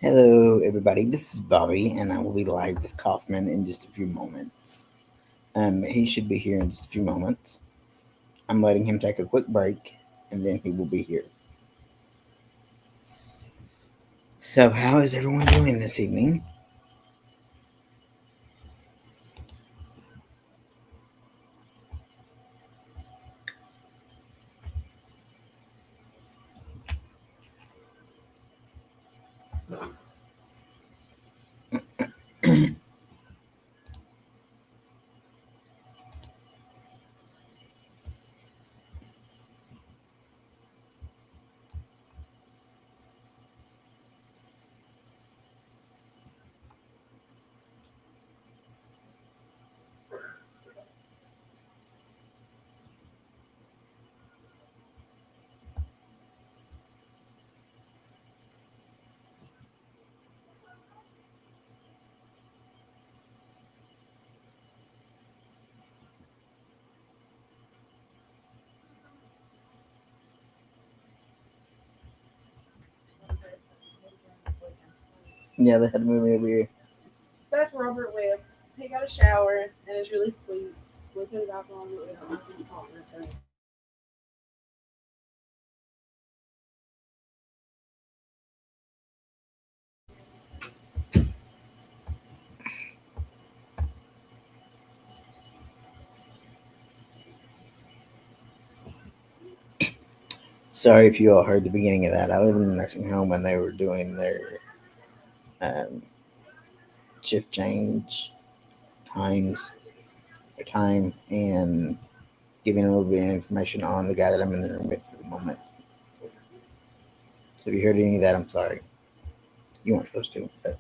Hello, everybody. This is Bobby, and I will be live with Kauffman in just a few moments. He should be here in just a few moments. I'm letting him take a quick break, and then he will be here. So, how is everyone doing this evening? Yeah, they had to move me over here. That's Robert Webb. He got a shower and is really sweet. We put it back on, but we don't know if he's hot or anything. Sorry if you all heard the beginning of that. I live in a nursing home, and they were doing their um, shift change times, or time, and giving a little bit of information on the guy that I'm in the room with at the moment. So if you heard any of that, I'm sorry. You weren't supposed to. But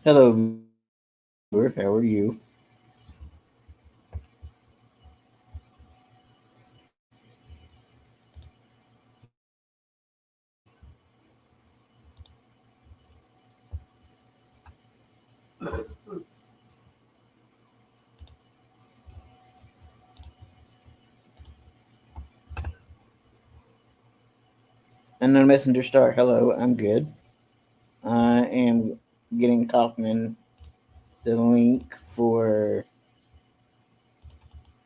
hello, viewer. How are you? Unknown Messenger Star. Hello, I'm good. I am getting Kaufman the link for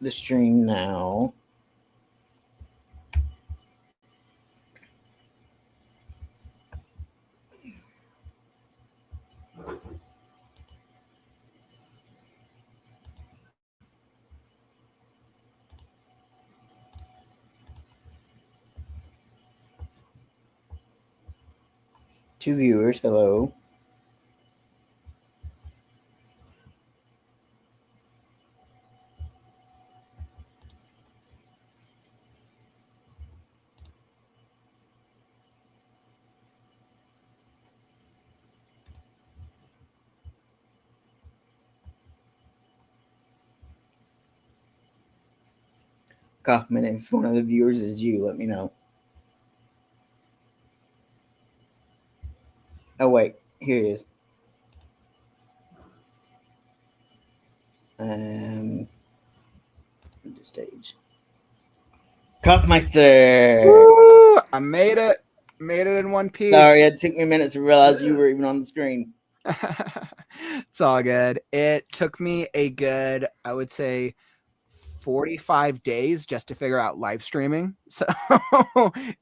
the stream now. Two viewers. Hello. Kaufman, if one of the viewers is you, let me know. Oh, wait. Here he is. Um, the stage. Kaufmeister! Woo! I made it. Made it in one Sorry, piece. it took me a minute to realize you were even on the screen. It's all good. It took me a good, I would say, 45 days just to figure out live streaming. So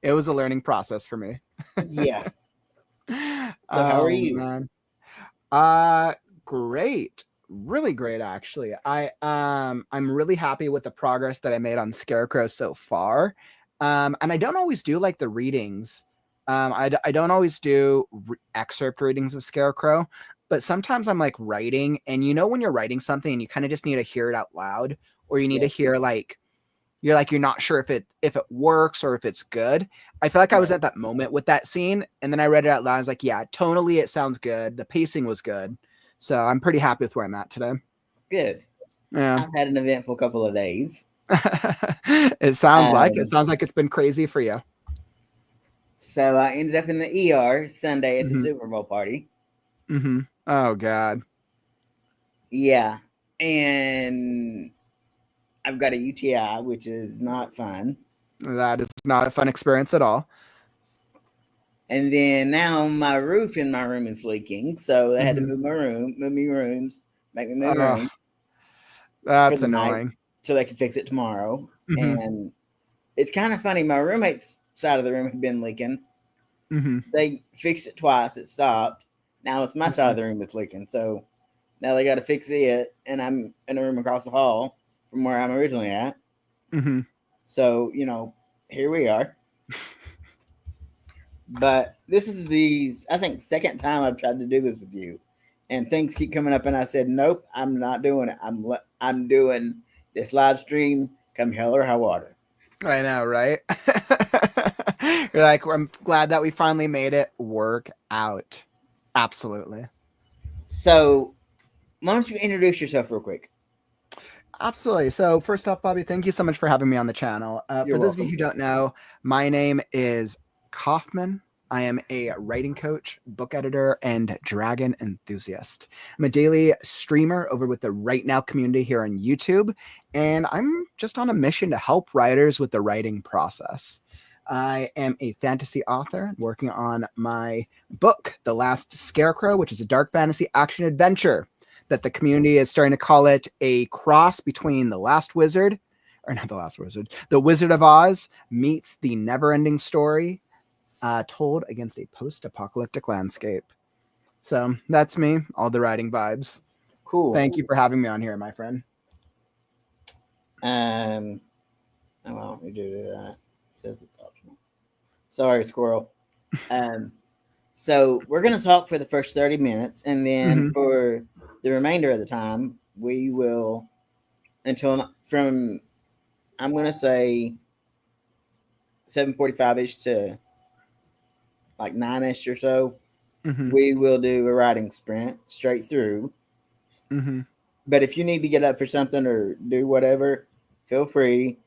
it was a learning process for me. Yeah. So how are Oh you? man. Uh Great. Really great actually. I'm really happy with the progress that I made on Scarecrow so far. And I don't always do like the readings. I don't always do excerpt readings of Scarecrow, but sometimes I'm like writing, and you know when you're writing something and you kind of just need to hear it out loud, or you need to Yes. hear like you're not sure if it works or if it's good. I feel like I was Right. at that moment with that scene, and then I read it out loud. I was like, yeah, tonally it sounds good. The pacing was good, so I'm pretty happy with where I'm at today. Good. Yeah. I've had an eventful couple of days. It Um, sounds like it's been crazy for you. so I ended up in the ER Sunday at the Mm-hmm. Super Bowl party. Mm-hmm. Oh God, Yeah. And I've got a UTI, which is not fun. that is not a fun experience at all. And then now my roof in my room is leaking. So they had to Mm-hmm. move my room, move me rooms, make me move Oh, rooms for that's the night annoying. so they could fix it tomorrow. Mm-hmm. And it's kind of funny. My roommate's side of the room had been leaking. Mm-hmm. They fixed it twice. It stopped. Now it's my side Mm-hmm. of the room that's leaking. So now they got to fix it. And I'm in a room across the hall from where I'm originally at. Mm-hmm. So, here we are. But this is I think, second time I've tried to do this with you. And things keep coming up. And I said, nope, I'm not doing it. I'm doing this live stream come hell or high water. I know, right? You're like, I'm glad that we finally made it work out. Absolutely. So, why don't you introduce yourself real quick? Absolutely. So, first off, Bobby, thank you so much for having me on the channel. For You're those of you welcome. who don't know, my name is Kauffman. I am a writing coach, book editor, and dragon enthusiast. I'm a daily streamer over with the Right Now community here on YouTube, and I'm just on a mission to help writers with the writing process. I am a fantasy author working on my book, The Last Scarecrow, which is a dark fantasy action adventure that the community is starting to call it a cross between The Last Wizard, or not The Last Wizard, The Wizard of Oz meets the never ending story told against a post apocalyptic landscape. So that's me, all the writing vibes. Cool. Thank you for having me on here, my friend. Um, oh, well, we do that. It says it's optional. Sorry, squirrel. Um, so we're going to talk for the first 30 minutes, and then Mm-hmm. for the remainder of the time, we will until from I'm going to say 7:45 ish to like 9 ish or so. Mm-hmm. We will do a writing sprint straight through. Mm-hmm. But if you need to get up for something or do whatever, feel free.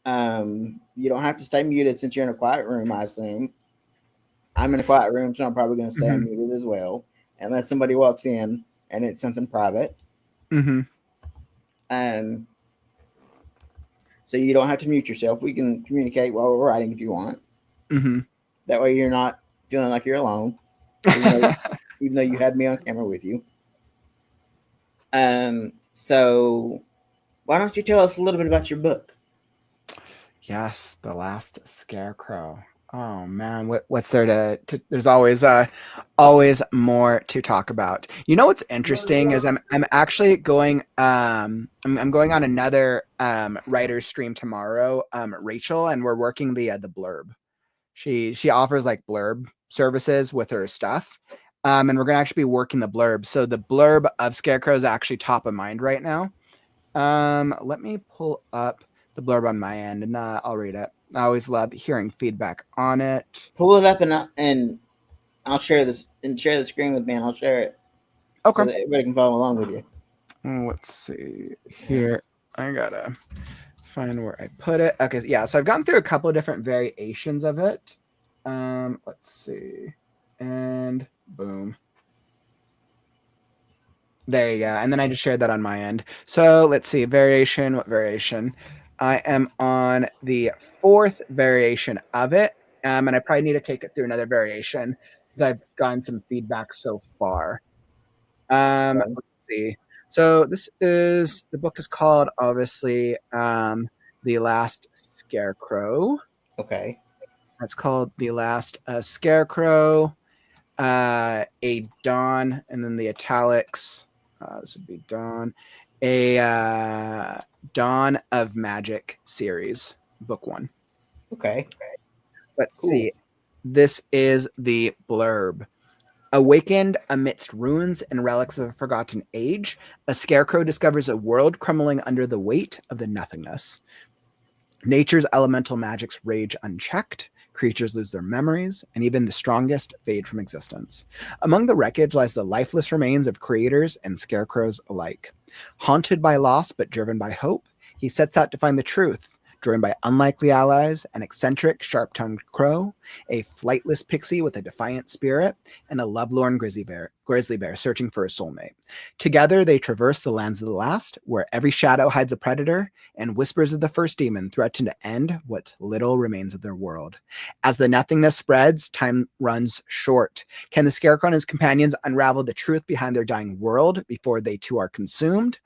You don't have to stay muted since you're in a quiet room, I assume. I'm in a quiet room, so I'm probably going to stay Mm-hmm. unmuted as well, unless somebody walks in and it's something private. Mm-hmm. Um, so you don't have to mute yourself. We can communicate while we're writing if you want. Mm-hmm. That way you're not feeling like you're alone, even though even though you have me on camera with you. So why don't you tell us a little bit about your book? Yes, the last scarecrow. Oh man, what's there there's always more to talk about. You know what's interesting is I'm actually going I'm going on another writer stream tomorrow, Rachel, and we're working the blurb. She offers like blurb services with her stuff. And we're gonna actually be working the blurb. So the blurb of Scarecrow is actually top of mind right now. Let me pull up the blurb on my end, and I'll read it. I always love hearing feedback on it. Pull it up and I'll share this and share the screen with me, and I'll share it so Okay. that everybody can follow along with you. Let's see here. I gotta find where I put it. Okay, yeah. So I've gone through a couple of different variations of it. Let's see, and boom. There you go. And then I just shared that on my end. So let's see. Variation. What variation? I am on the fourth variation of it. And I probably need to take it through another variation since I've gotten some feedback so far. Okay. Let's see. So the book is called obviously The Last Scarecrow. Okay. It's called The Last Scarecrow. a Dawn, and then the italics. This would be Dawn, a Dawn of Magic series, book one. Okay. Let's Cool. see. This is the blurb. Awakened amidst ruins and relics of a forgotten age, a scarecrow discovers a world crumbling under the weight of the nothingness. Nature's elemental magics rage unchecked, creatures lose their memories, and even the strongest fade from existence. Among the wreckage lies the lifeless remains of creators and scarecrows alike. Haunted by loss but driven by hope, he sets out to find the truth, joined by unlikely allies, an eccentric, sharp-tongued crow, a flightless pixie with a defiant spirit, and a lovelorn grizzly bear searching for a soulmate. Together, they traverse the lands of the last, where every shadow hides a predator, and whispers of the first demon threaten to end what little remains of their world. As the nothingness spreads, time runs short. Can the Scarecrow and his companions unravel the truth behind their dying world before they too are consumed?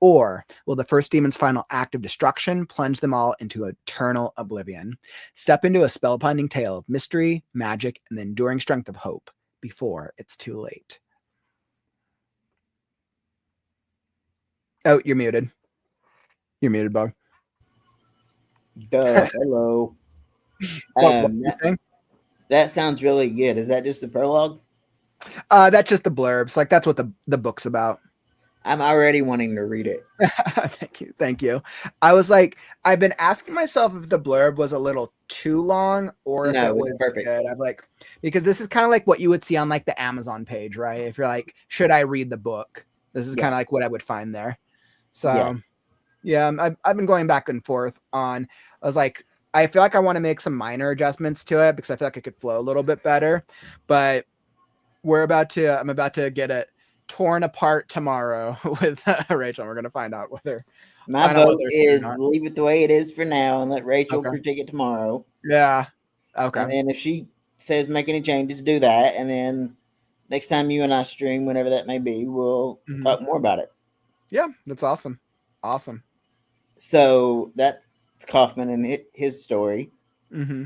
Or will the first demon's final act of destruction plunge them all into eternal oblivion? Step into a spellbinding tale of mystery, magic, and the enduring strength of hope before it's too late. Oh, you're muted. You're muted, Bug. Duh. Hello. What Um, were you that, saying? that sounds really good. Is that just the prologue? That's just the blurbs. Like that's what the book's about. I'm already wanting to read it. Thank you. Thank you. I was like, I've been asking myself if the blurb was a little too long or if it No, it's was perfect. good. I've like, because this is kind of like what you would see on like the Amazon page, right? If you're like, should I read the book? This is Yeah. kind of like what I would find there. Yeah. So, yeah, I've been going back and forth on, I was like, I feel like I want to make some minor adjustments to it because I feel like it could flow a little bit better. But I'm about to get it torn apart tomorrow with Rachel. We're gonna My find out vote whether it's good or is not. leave it the way it is for now and let Rachel Okay. critique it tomorrow. Yeah. Okay. And then if she says make any changes, do that. And then next time you and I stream, whenever that may be, we'll Hmm. talk more about it. Yeah, that's awesome. Awesome. So that's Kauffman and his story. Mm-hmm.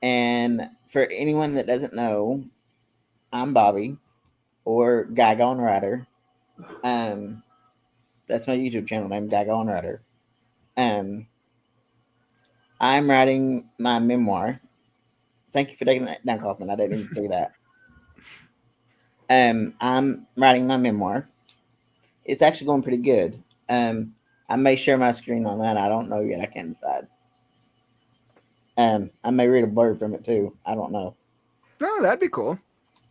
And for anyone that doesn't know, I'm Bobby or Guy Gone Writer. Um, that's my YouTube channel name, Guy Gone Writer. Um, I'm writing my memoir. Thank you for taking that down, Kauffman. I didn't even see that. I'm writing my memoir. It's actually going pretty good. I may share my screen on that. I don't know yet. I can't decide. I may read a blurb from it too. I don't know. Oh, that'd be cool.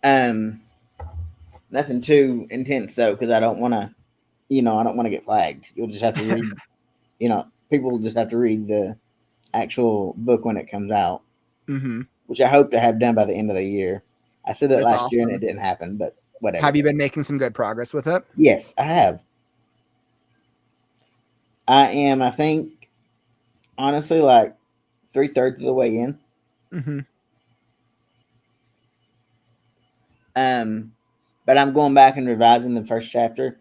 Um, Nothing too intense though, because I don't want to. I don't want to get flagged. You'll just have to read. People will just have to read the actual book when it comes out, Mm-hmm. which I hope to have done by the end of the year. I said that That's last year and it awesome. didn't happen, but whatever. Have you been making some good progress with it? Yes, I have. I am. I think honestly, like 3/3 of the way in. Mm-hmm. Um, but I'm going back and revising the first chapter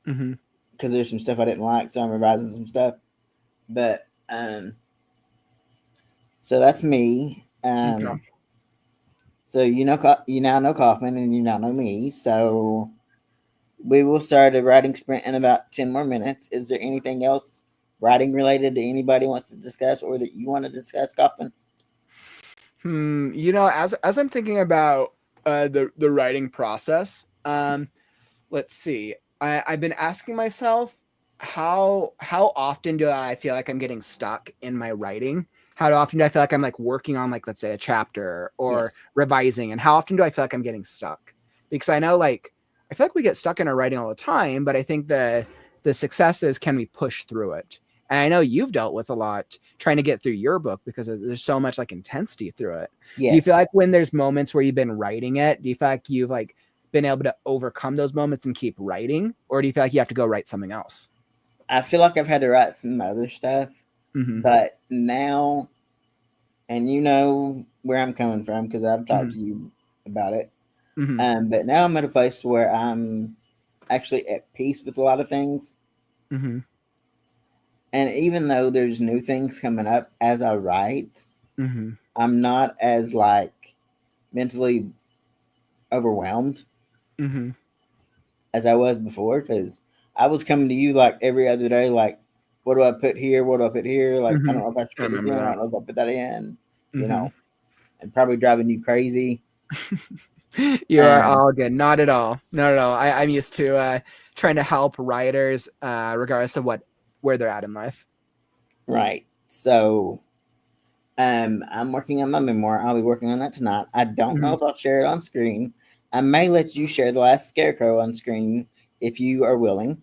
Mm-hmm. because there's some stuff I didn't like, so I'm revising some stuff. But so that's me. Okay. So you now know Kaufman, and you now know me. So we will start a writing sprint in about 10 more minutes. Is there anything else writing related that anybody wants to discuss, or that you want to discuss, Kaufman? As I'm thinking about the writing process, let's see. I've been asking myself how often do I feel like I'm getting stuck in my writing? How often do I feel like I'm like working on like let's say a chapter or Yes. revising, and how often do I feel like I'm getting stuck? Because I know like I feel like we get stuck in our writing all the time, but I think the success is can we push through it? And I know you've dealt with a lot trying to get through your book because there's so much like intensity through it. Do you feel Yes. like when there's moments where you've been writing it, do you feel like you've like been able to overcome those moments and keep writing, or do you feel like you have to go write something else? I feel like I've had to write some other stuff, Mm-hmm. but now, and you know where I'm coming from because I've talked Mm-hmm. to you about it. Mm-hmm. But now I'm at a place where I'm actually at peace with a lot of things. Mm-hmm. And even though there's new things coming up as I write, Mm-hmm. I'm not as like mentally overwhelmed Mm-hmm. as I was before because I was coming to you like every other day, like, what do I put here? What do I put here? Like, I Mm-hmm. don't know if I should I put this in. remember I that. don't know if I put that in. You Mm-hmm. know, and probably driving you crazy. You are Um, all good. Not at all. Not at all. I'm used to trying to help writers, regardless of where they're at in life. right. So, I'm working on my memoir. I'll be working on that tonight. I don't know Mhm. if I'll share it on screen. I may let you share the last scarecrow on screen if you are willing.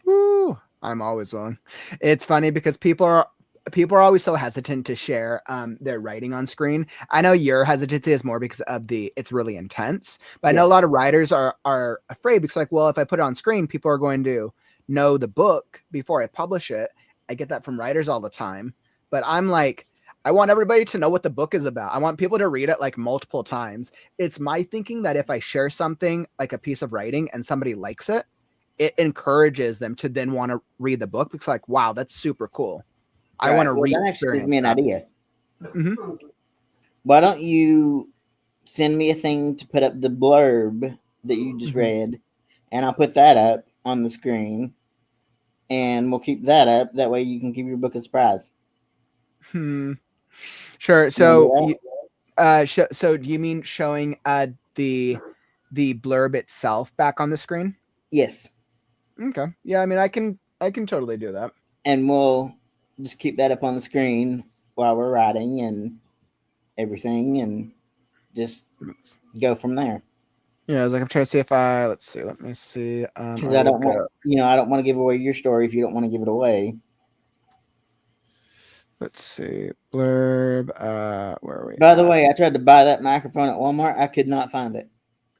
Woo! I'm always willing. It's funny because people are always so hesitant to share their writing on screen. I know your hesitancy is more because of it's really intense, but I know a Yes. lot of writers are afraid because like, well, if I put it on screen, people are going to know the book before I publish it. I get that from writers all the time, but I'm like, I want everybody to know what the book is about. I want people to read it like multiple times. It's my thinking that if I share something like a piece of writing and somebody likes it encourages them to then want to read the book because like, wow, that's super cool. I want Right. to Well, that actually gives re-experience me an that. idea. Hmm. Why don't you send me a thing to put up the blurb that you just Hmm. read, and I'll put that up on the screen, and we'll keep that up. That way, you can keep your book a surprise. Hmm. Sure. You want to do So, that? so do you mean showing the blurb itself back on the screen? Yes. Okay. Yeah. I mean, I can totally do that. And we'll just keep that up on the screen while we're writing and everything, and just go from there. Yeah. I was like, I'm trying to see if let's see. Let me see. Because I I will don't want, go. I don't want to give away your story if you don't want to give it away. Let's see. Blurb. Where are we By the at? way, I tried to buy that microphone at Walmart. I could not find it.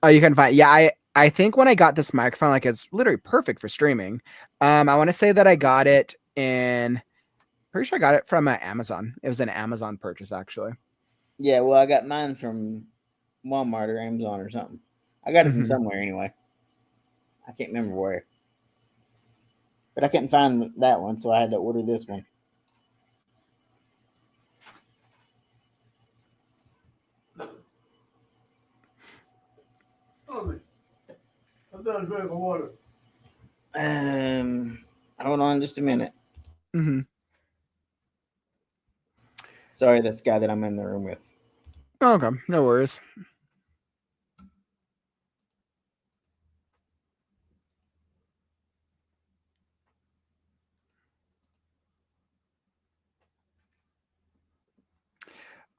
Oh, you can find. Yeah, I think when I got this microphone, like it's literally perfect for streaming. I want to say that I got it in. Pretty sure I got it from Amazon. It was an Amazon purchase, actually. Yeah, well, I got mine from Walmart or Amazon or something. I got it from Hmm. somewhere anyway. I can't remember where, but I couldn't find that one, so I had to order this one. Um, hold on just a minute. Hmm. Sorry, that's the guy that I'm in the room with. Okay, no worries.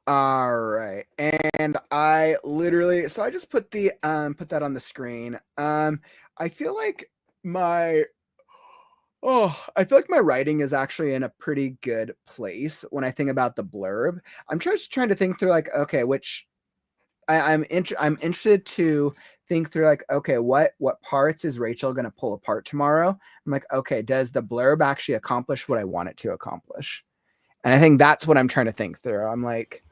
All right. And I literally so I just put that on the screen. I feel like my I feel like my writing is actually in a pretty good place when I think about the blurb. I'm just trying to think through like, okay, which I'm interested to think through like, okay, what parts is Rachel gonna pull apart tomorrow? I'm like, okay, does the blurb actually accomplish what I want it to accomplish? And I think that's what I'm trying to think through. I'm like,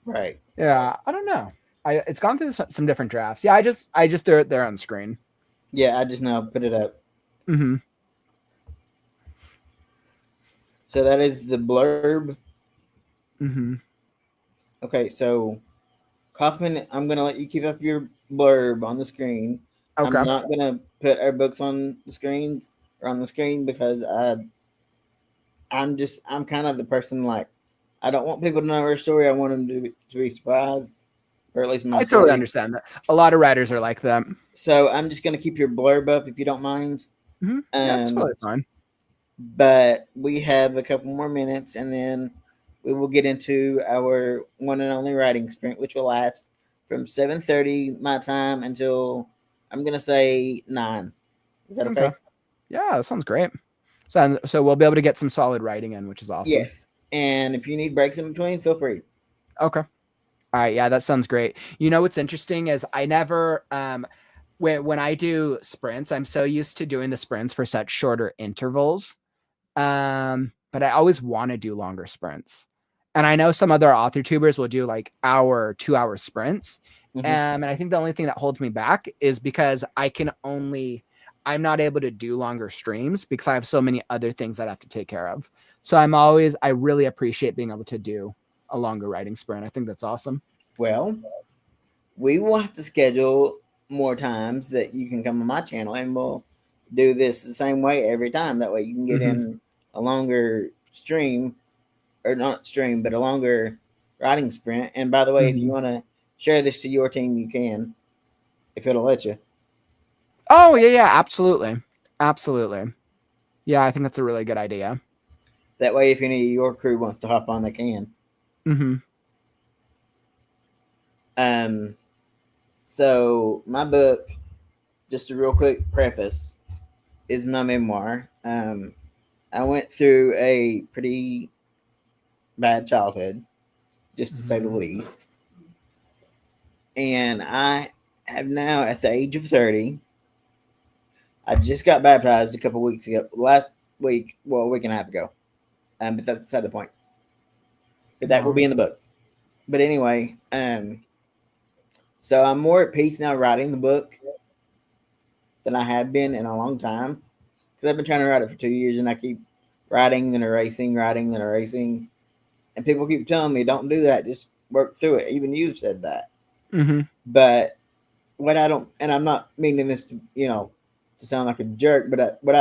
Right. yeah, I don't know. It's gone through some different drafts. Yeah, I just threw it there on screen. Yeah, I just now put it up. Hmm. So that is the blurb. Hmm. Okay, so Kauffman, I'm gonna let you keep up your blurb on the screen. I'm Okay. not gonna put our books on the screens or on the screen because I'm kind of the person like I don't want people to know our story. I want them to be surprised, or at least my I totally story. understand that. A lot of writers are like that. So I'm just gonna keep your blurb up if you don't mind. Hmm. Yeah, it's Um, totally fine. but we have a couple more minutes, and then we will get into our one and only writing sprint, which will last from 7:30 my time until I'm gonna say 9. Is that Okay. okay? Yeah, that sounds great. So we'll be able to get some solid writing in, which is awesome. Yes. And if you need breaks in between, feel free. Okay. All right. Yeah, that sounds great. You know what's interesting is I never when I do sprints, I'm so used to doing the sprints for such shorter intervals. But I always want to do longer sprints. And I know some other author tubers will do like 2 hour sprints. Hmm. And I think the only thing that holds me back is because I'm not able to do longer streams because I have so many other things that I have to take care of. So I really appreciate being able to do a longer writing sprint. I think that's awesome. Well, we will have to schedule more times that you can come on my channel, and we'll do this the same way every time. That way, you can get Mm-hmm. in a longer stream, or not stream, but a longer writing sprint. And by the way, if you Mm-hmm. want to share this to your team, you can, if it'll let you. Oh yeah, yeah, absolutely, absolutely. Yeah, I think that's a really good idea. That way, if any of your crew wants to hop on, they can. Mm-hmm. Um, so my book, just a real quick preface, is my memoir. I went through a pretty bad childhood, just to say the Mm-hmm. least. And I have now, at the age of 30, I just got baptized a couple weeks ago, last week, well, a week and a half ago. But that's beside the point. But that will Wow. be in the book. But anyway, so I'm more at peace now writing the book than I have been in a long time. Because I've been trying to write it for 2 years, and I keep writing and erasing, writing and erasing. And people keep telling me, don't do that, just work through it. Even you said that. Mm-hmm. But what I don't, and I'm not meaning this to, to sound like a jerk, but what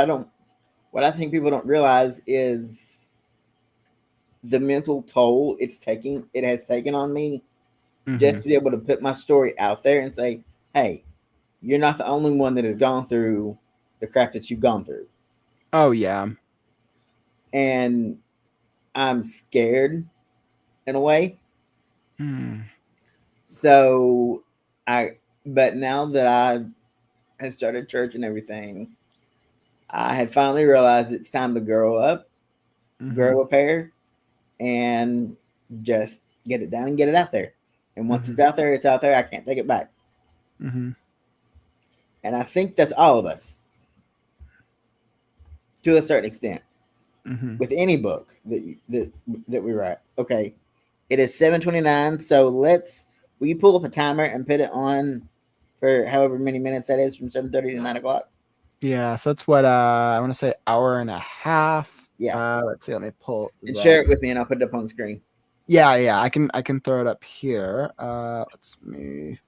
I think people don't realize is the mental toll it has taken on me, Mm-hmm. just to be able to put my story out there and say, hey, you're not the only one that has gone through the crap that you've gone through. Oh yeah. And I'm scared in a way. Mm. So I, but now that I have started church and everything, I have finally realized it's time to grow up, Mm-hmm. grow a pair, and just get it done and get it out there. And once Mm-hmm. it's out there, it's out there. I can't take it back. Mm-hmm. And I think that's all of us to a certain extent Mm-hmm. with any book that we write. Okay, it is 7:29, so will you pull up a timer and put it on for however many minutes that is, from 7:30 to 9 o'clock? Yeah, so that's what I want to say, hour and a half. Yeah, Let's see, let me pull and share that. it with me, and I'll put it up on the screen. Yeah, yeah, I can throw it up here. Let's me.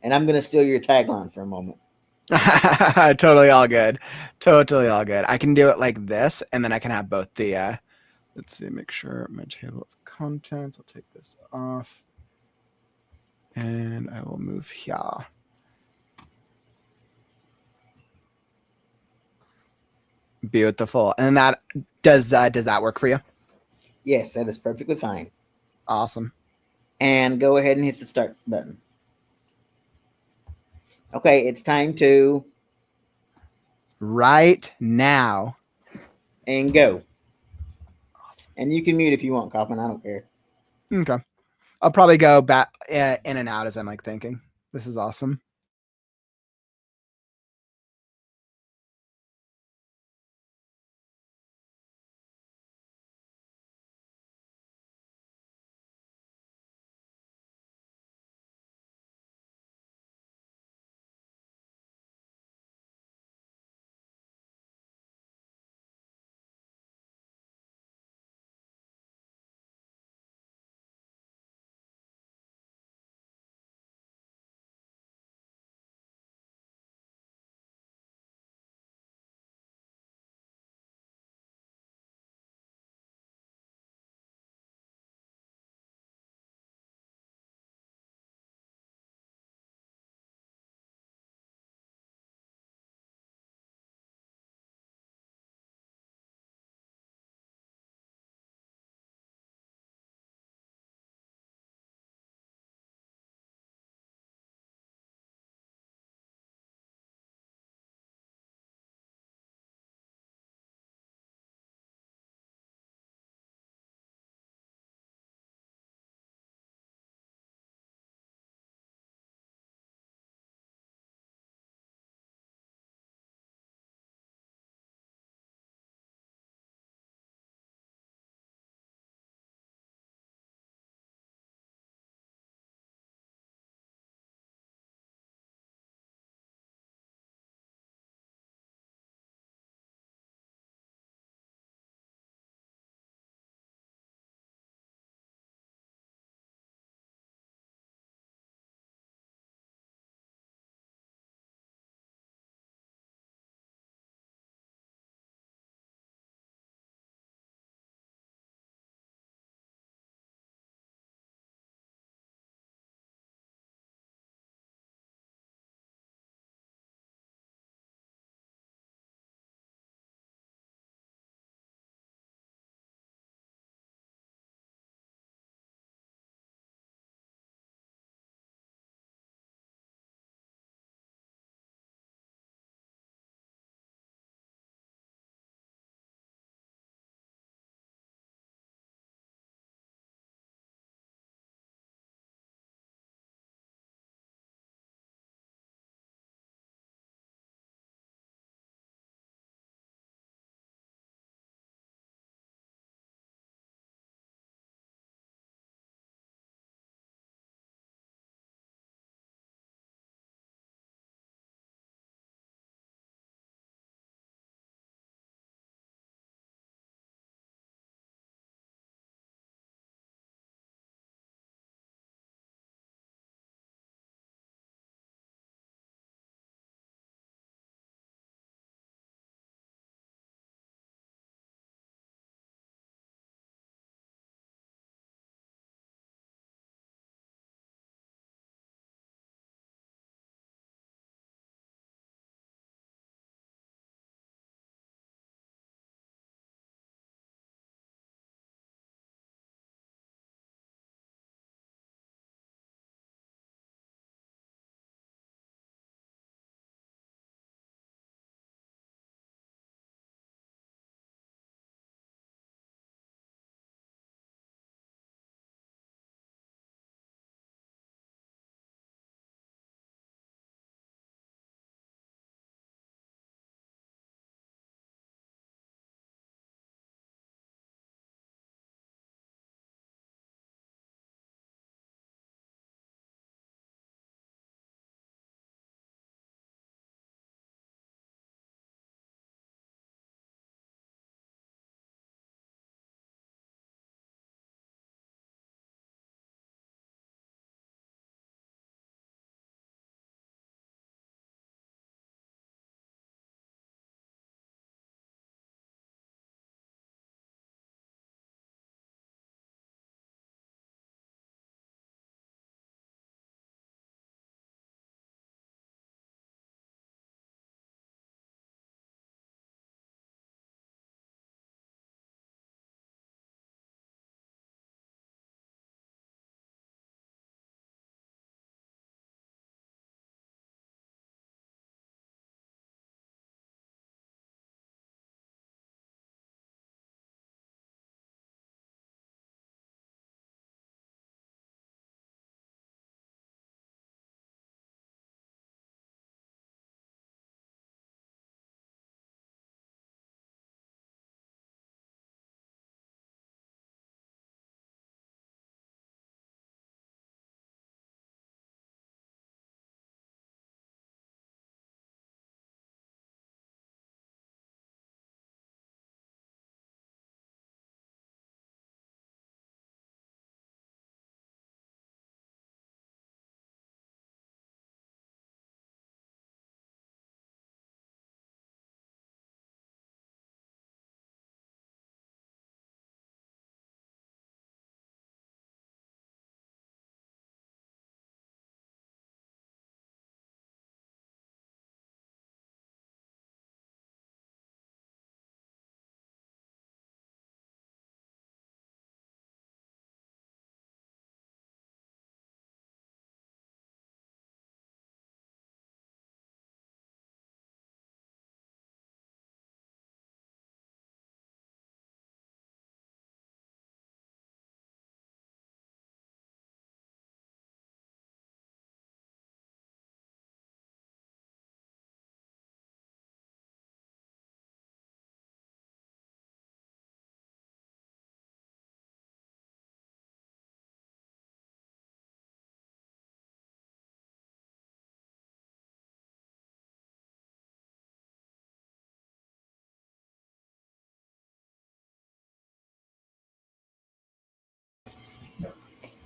And I'm gonna steal your tagline for a moment. Totally all good. Totally all good. I can do it like this, and then I can have both the let's see, make sure my table of contents. I'll take this off. And I will move here. Beautiful. And that does that work for you? Yes, that is perfectly fine. Awesome. And go ahead and hit the start button. Okay, it's time to Right now. and go. And you can mute if you want, Kauffman. I don't care. Okay. I'll probably go back in and out as I'm like thinking. This is awesome.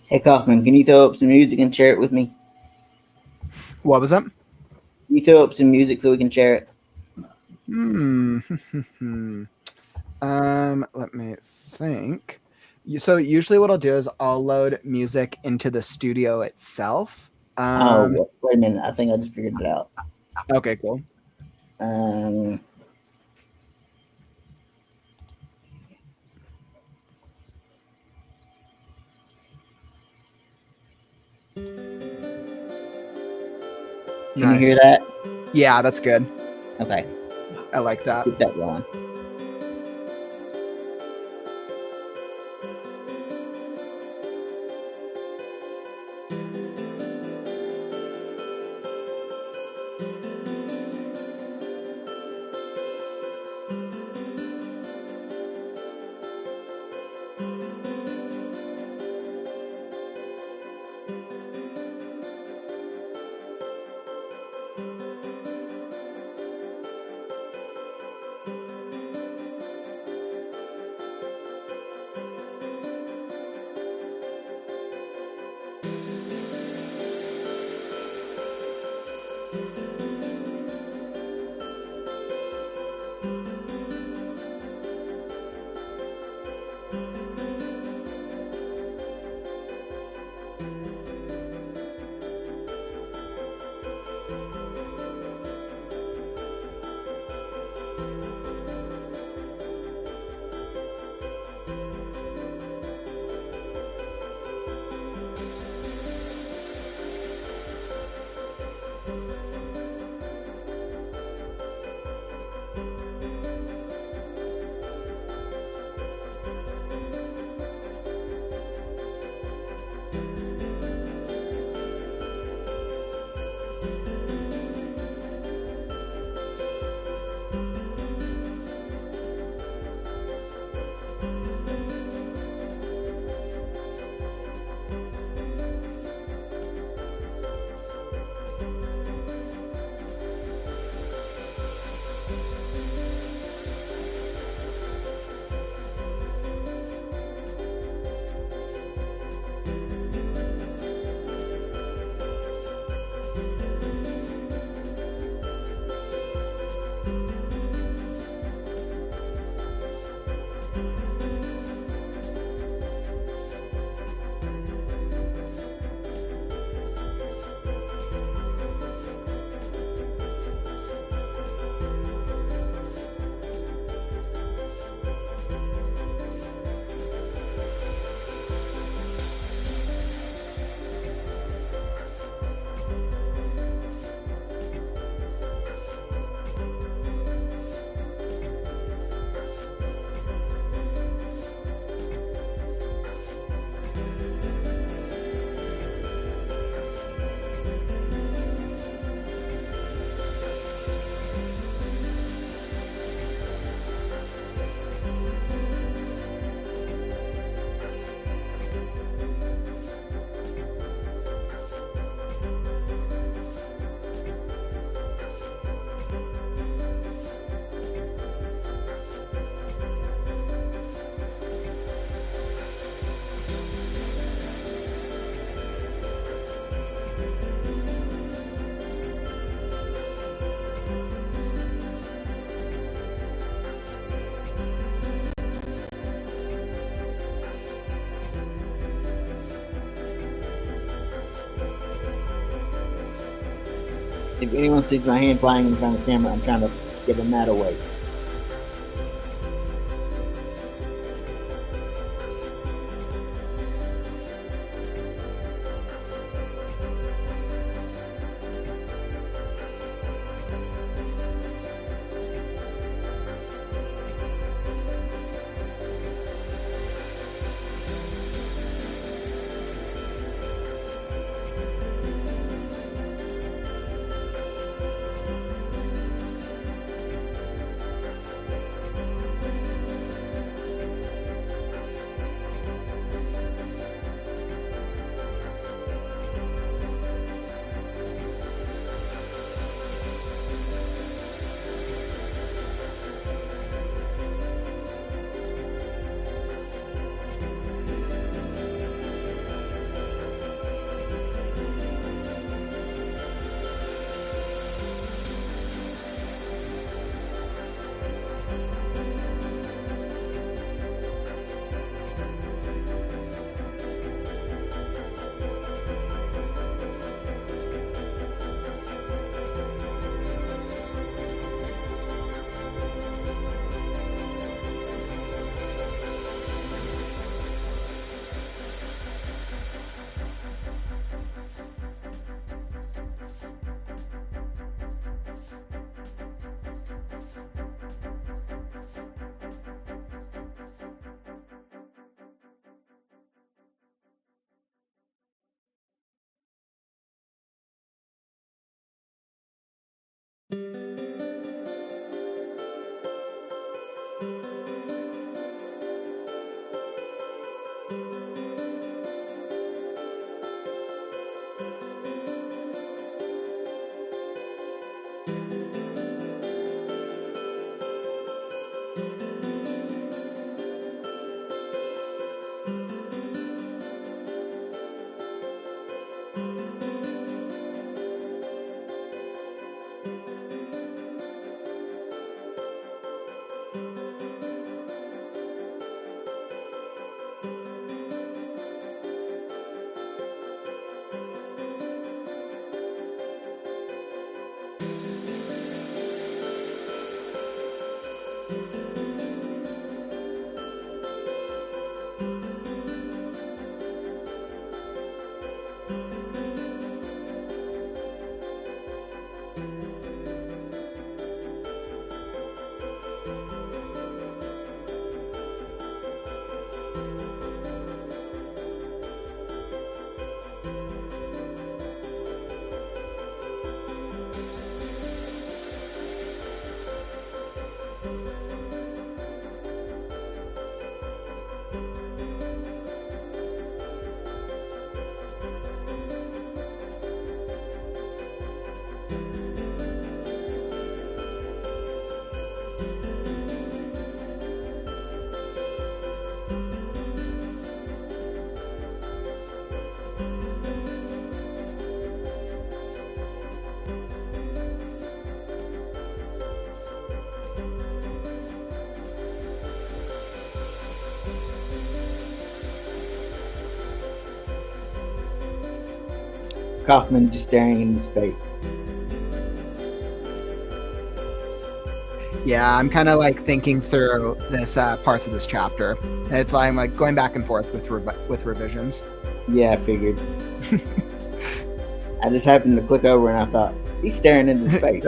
Hey Kaufman, can you throw up some music and share it with me? What was that? Can you throw up some music so we can share it? Hmm. Let me think. So usually what I'll do is I'll load music into the studio itself. Oh, wait a minute. I think I just figured it out. Okay, cool. Um, can you hear Nice. that? Yeah, that's good. Okay, I like that. keep that going. If anyone sees my hand flying in front of the camera, I'm trying to get them that away. Kauffman just staring into space. Yeah, I'm kind of like thinking through this parts of this chapter. It's like I'm like going back and forth with revisions. Yeah, I figured. I just happened to click over and I thought, he's staring into space.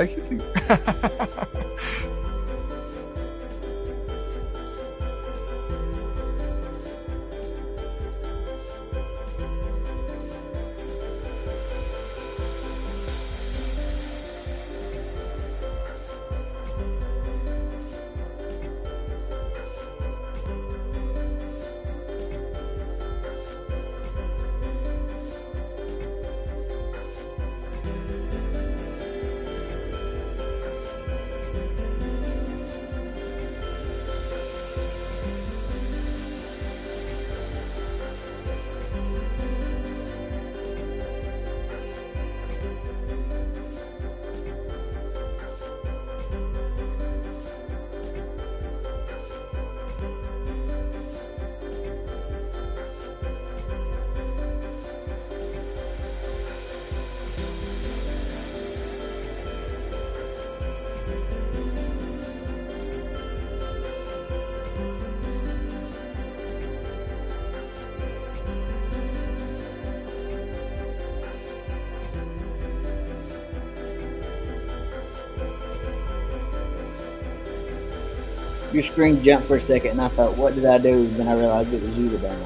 Your screen jumped for a second and I thought, what did I do? Then I realized it was you that done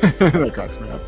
that. That cracks me up.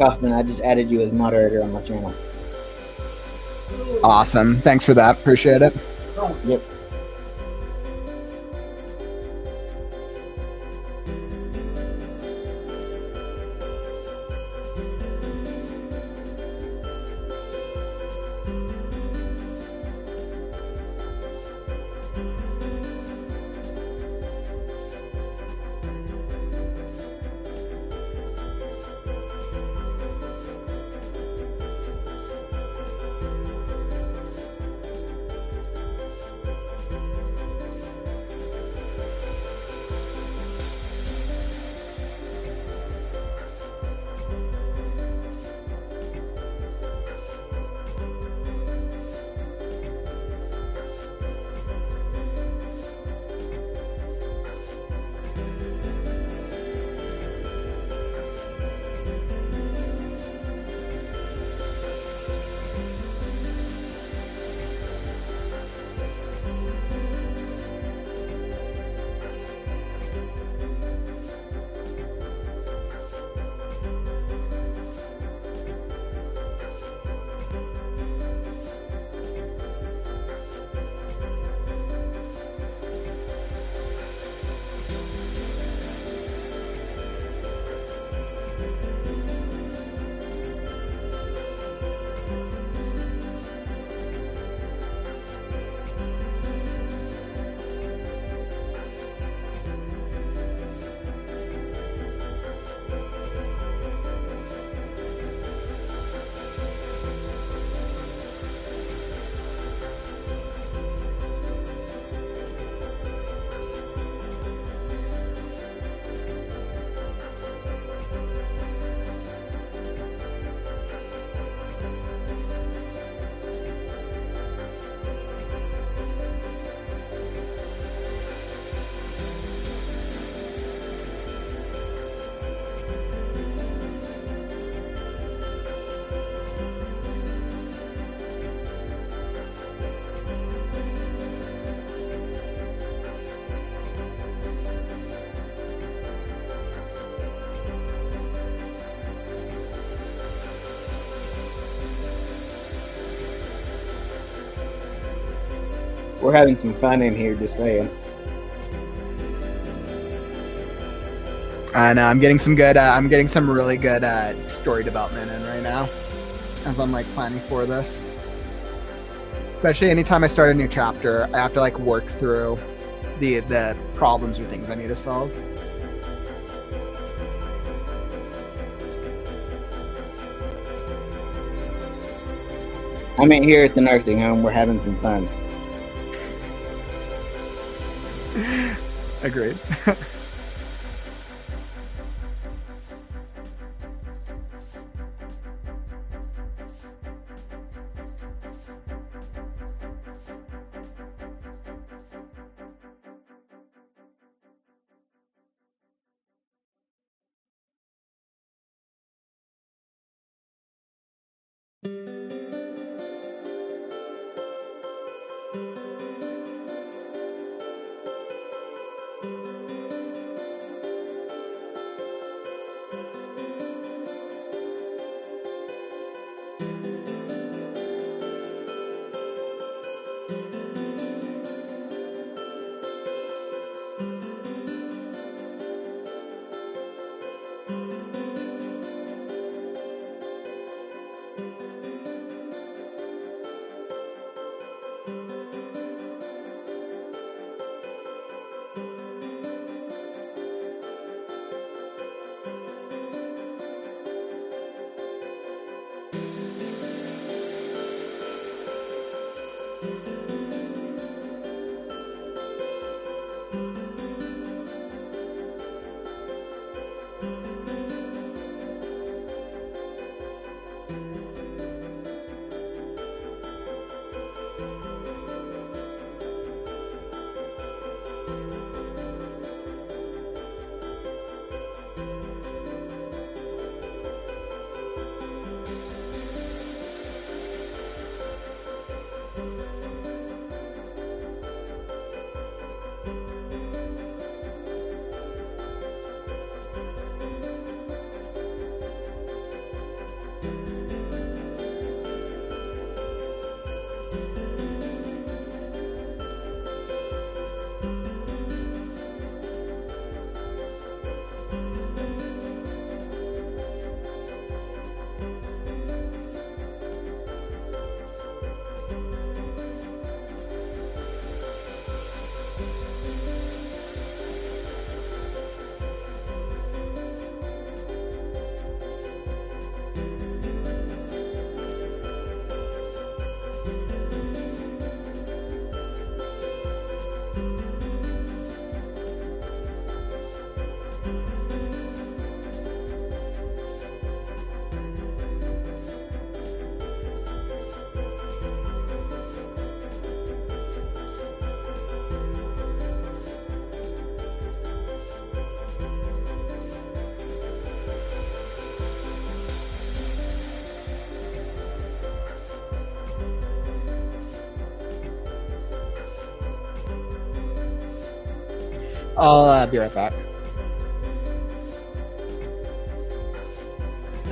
Kauffman, I just added you as moderator on my channel. Awesome. Thanks for that. Appreciate it. Yep. We're having some fun in here, just saying. I know I'm getting some good. I'm getting some really good story development in right now, as I'm like planning for this. Especially anytime I start a new chapter, I have to like work through the problems or things I need to solve. I mean, here at the nursing home, we're having some fun. Agreed. I'll be right back.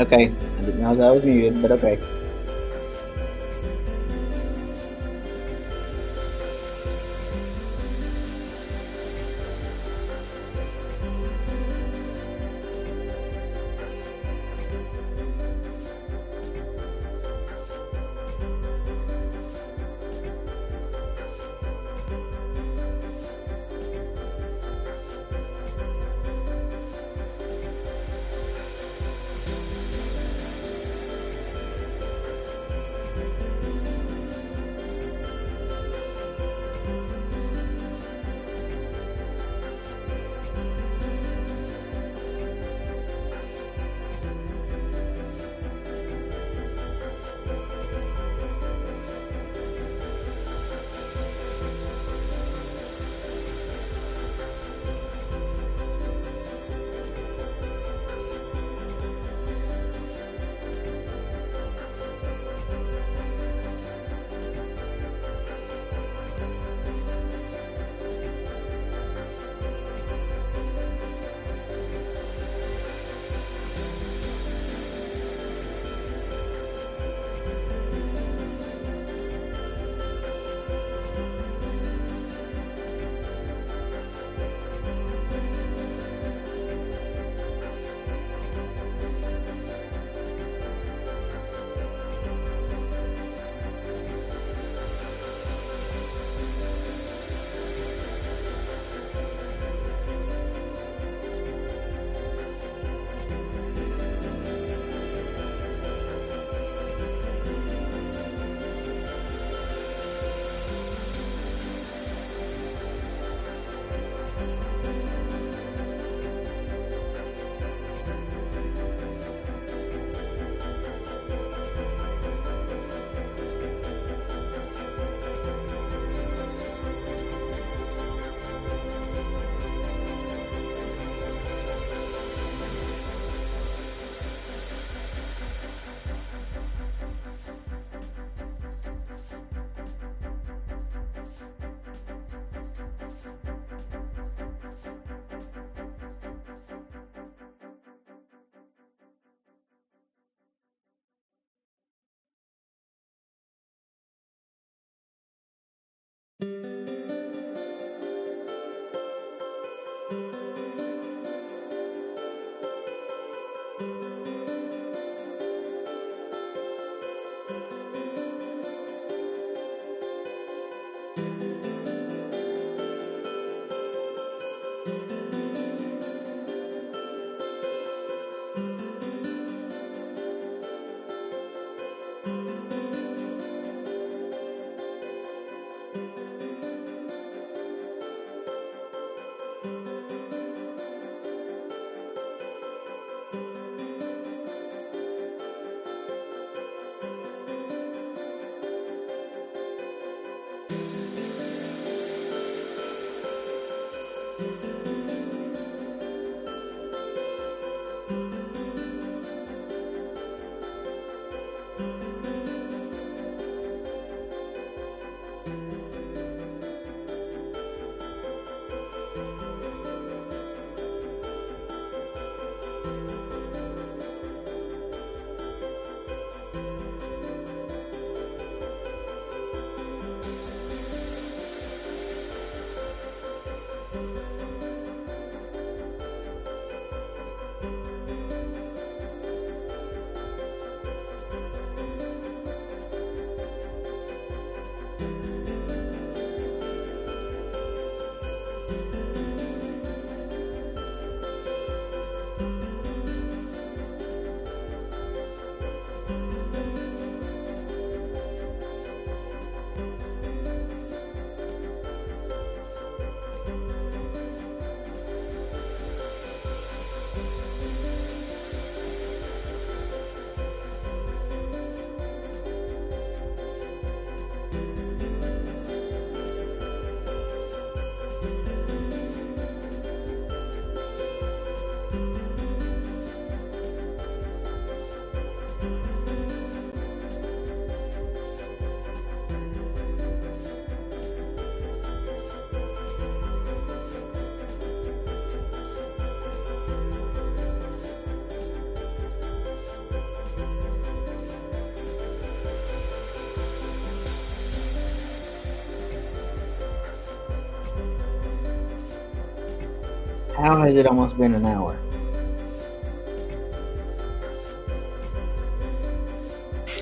Okay, I didn't know that was muted, but okay. How has it almost been an hour?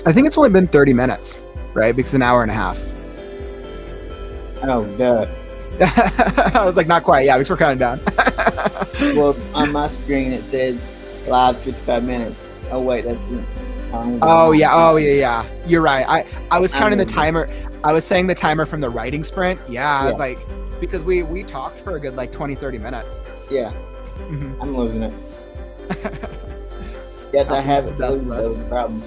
I think it's only been 30 minutes, right? Because it's an hour and a half. Oh, duh. I was like, not quite. Yeah, because we're counting down. Well, on my screen it says live 55 minutes. Oh wait, that's how long was it Oh on? yeah. Oh yeah. You're right. I was counting the moving. timer. I was saying the timer from the writing sprint. Yeah, I was Yeah. like, because we talked for a good like 20, 30 minutes. Yeah, Mhm. I'm losing it. Yes, I have it to That's lose. the That was best. the problem.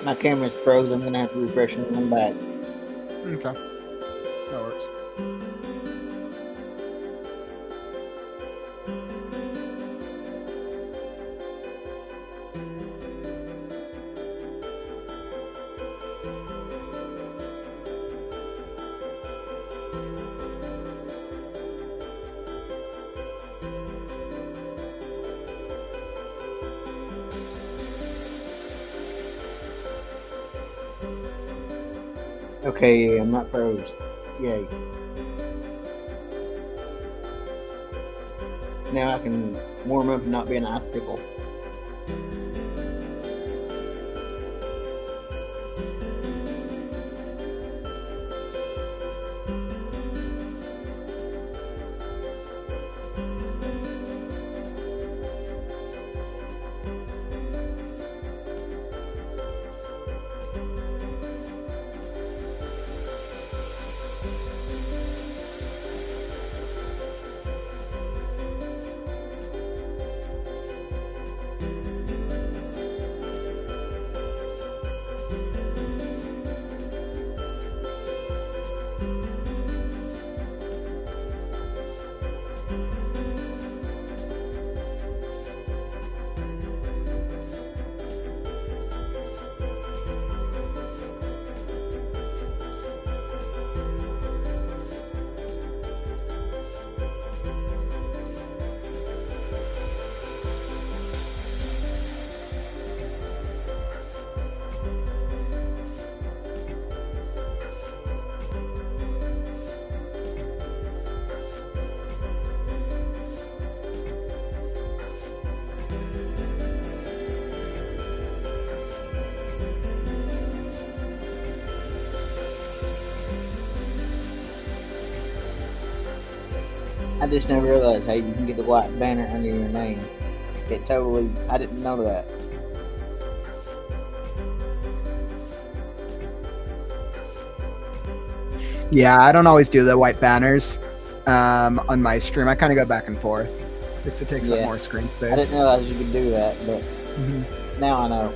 My camera's froze. I'm gonna have to refresh and come back. Okay, that works. Okay, I'm not froze. Yay. Now I can warm up and not be an icicle. I just never realized how you can get the white banner under your name. It totally. I didn't know that. Yeah, I don't always do the white banners on my stream. I kind of go back and forth because it takes up Yeah. more screen I space. didn't realize you could do that, but now I know.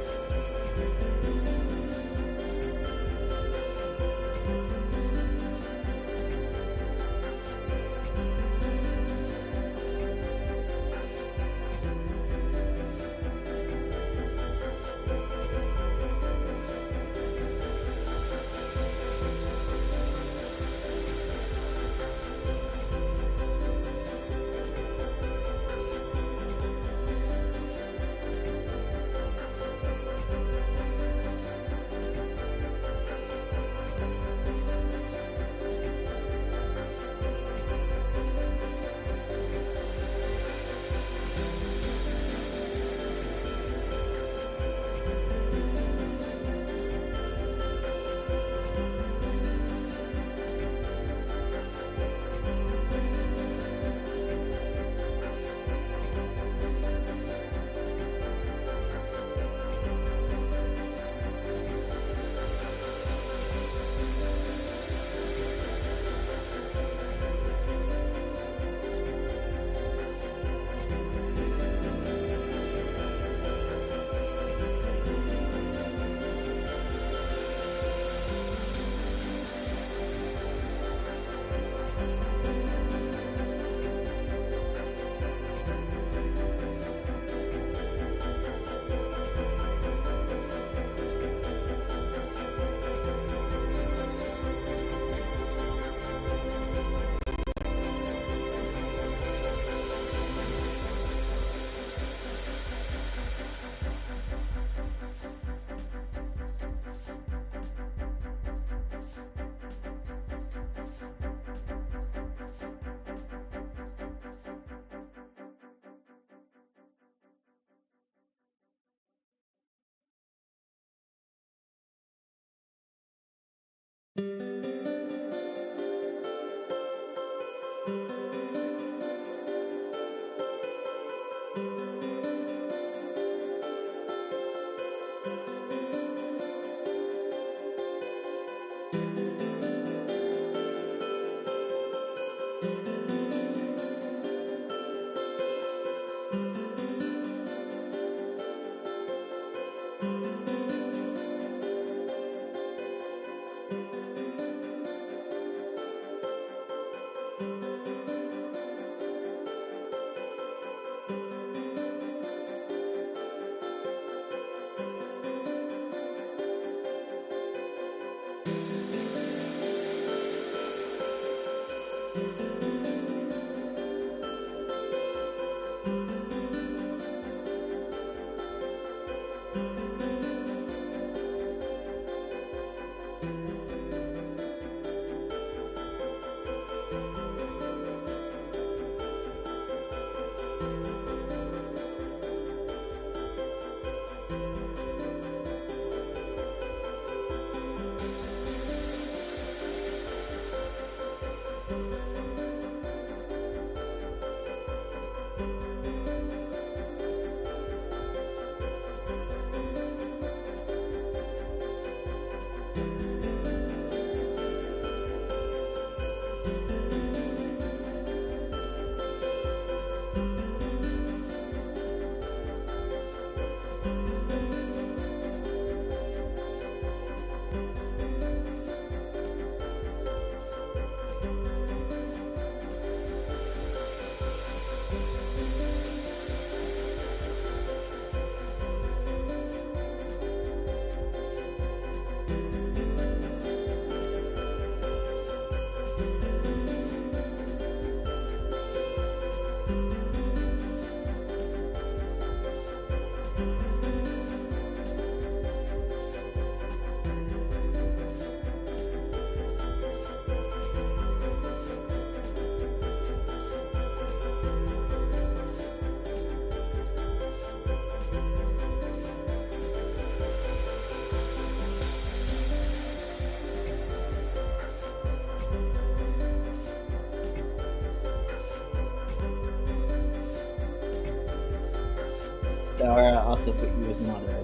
Star, I also put you as moderator.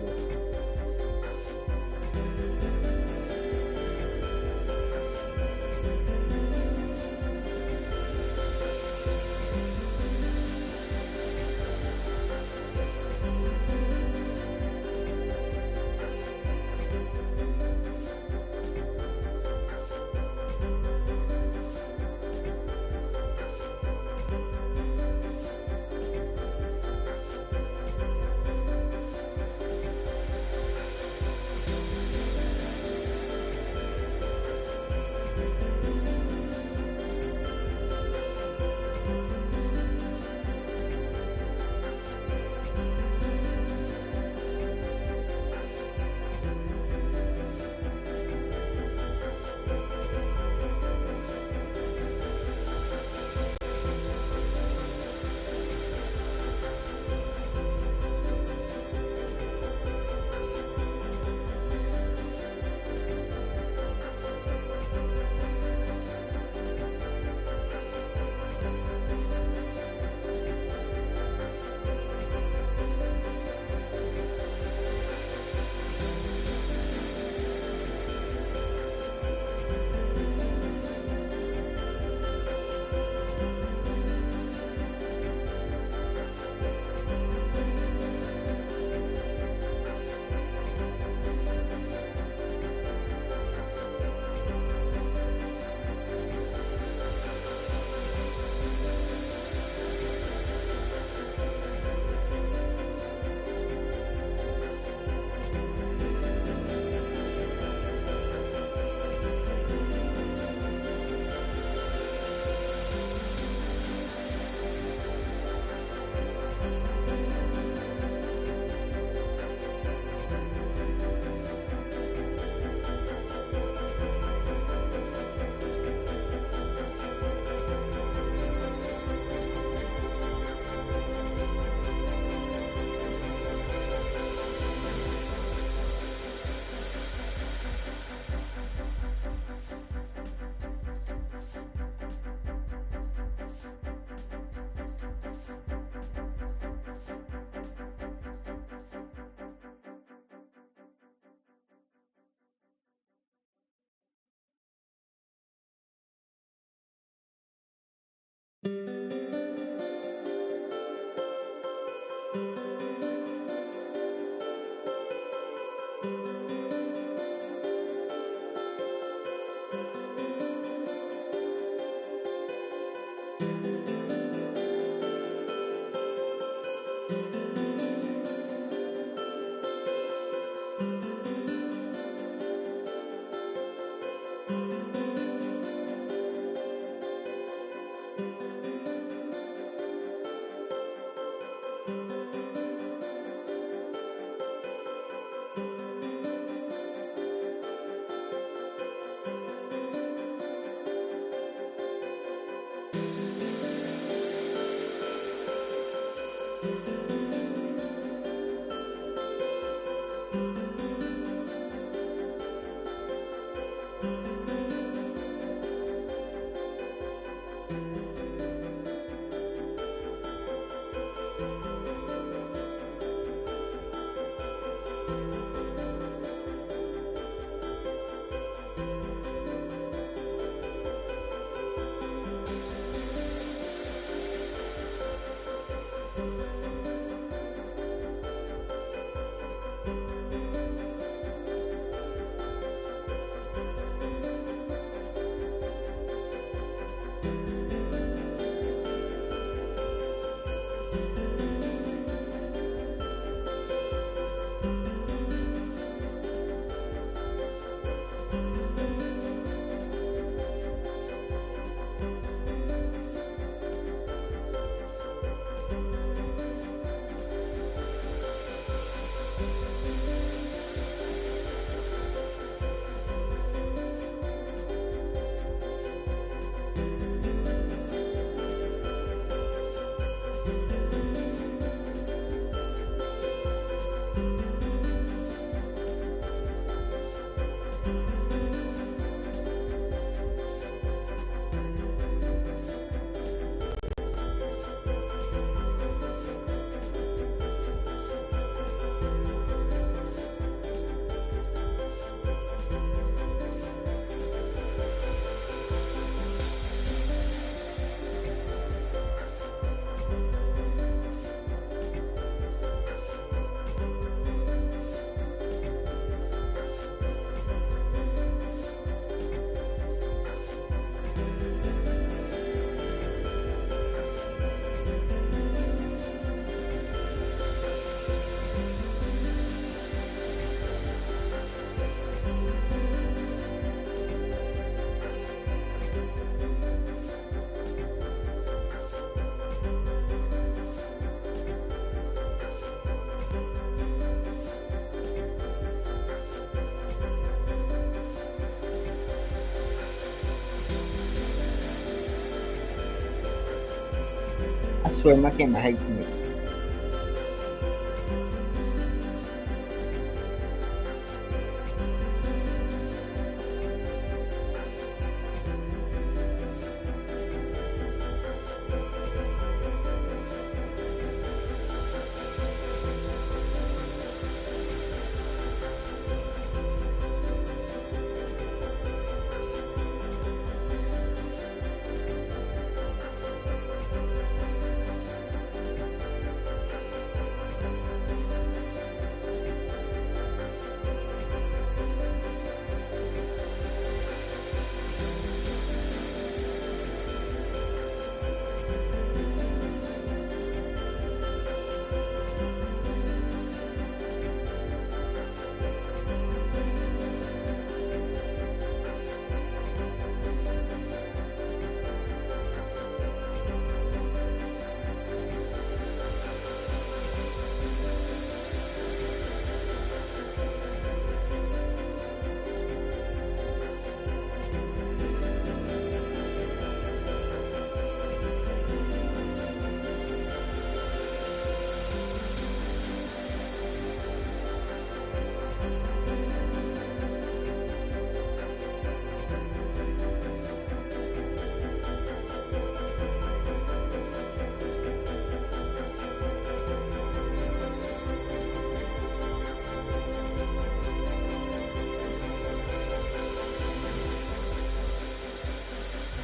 I swear my camera hates me.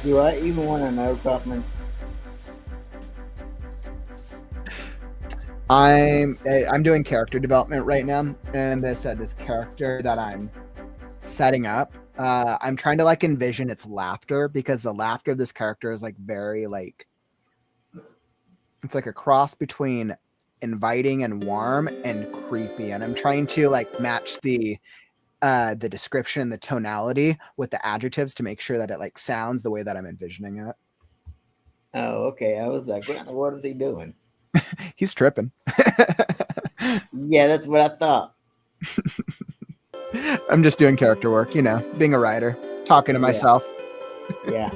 Do I even want to know, Kauffman? I'm doing character development right now, and this character that I'm setting up, I'm trying to like envision its laughter, because the laughter of this character is like very like, it's like a cross between inviting and warm and creepy, and I'm trying to like match the description, the tonality with the adjectives to make sure that it like sounds the way that I'm envisioning it. Oh, okay. I was like, what in the world is he doing? He's tripping. Yeah, that's what I thought. I'm just doing character work, being a writer, talking to myself. Yeah.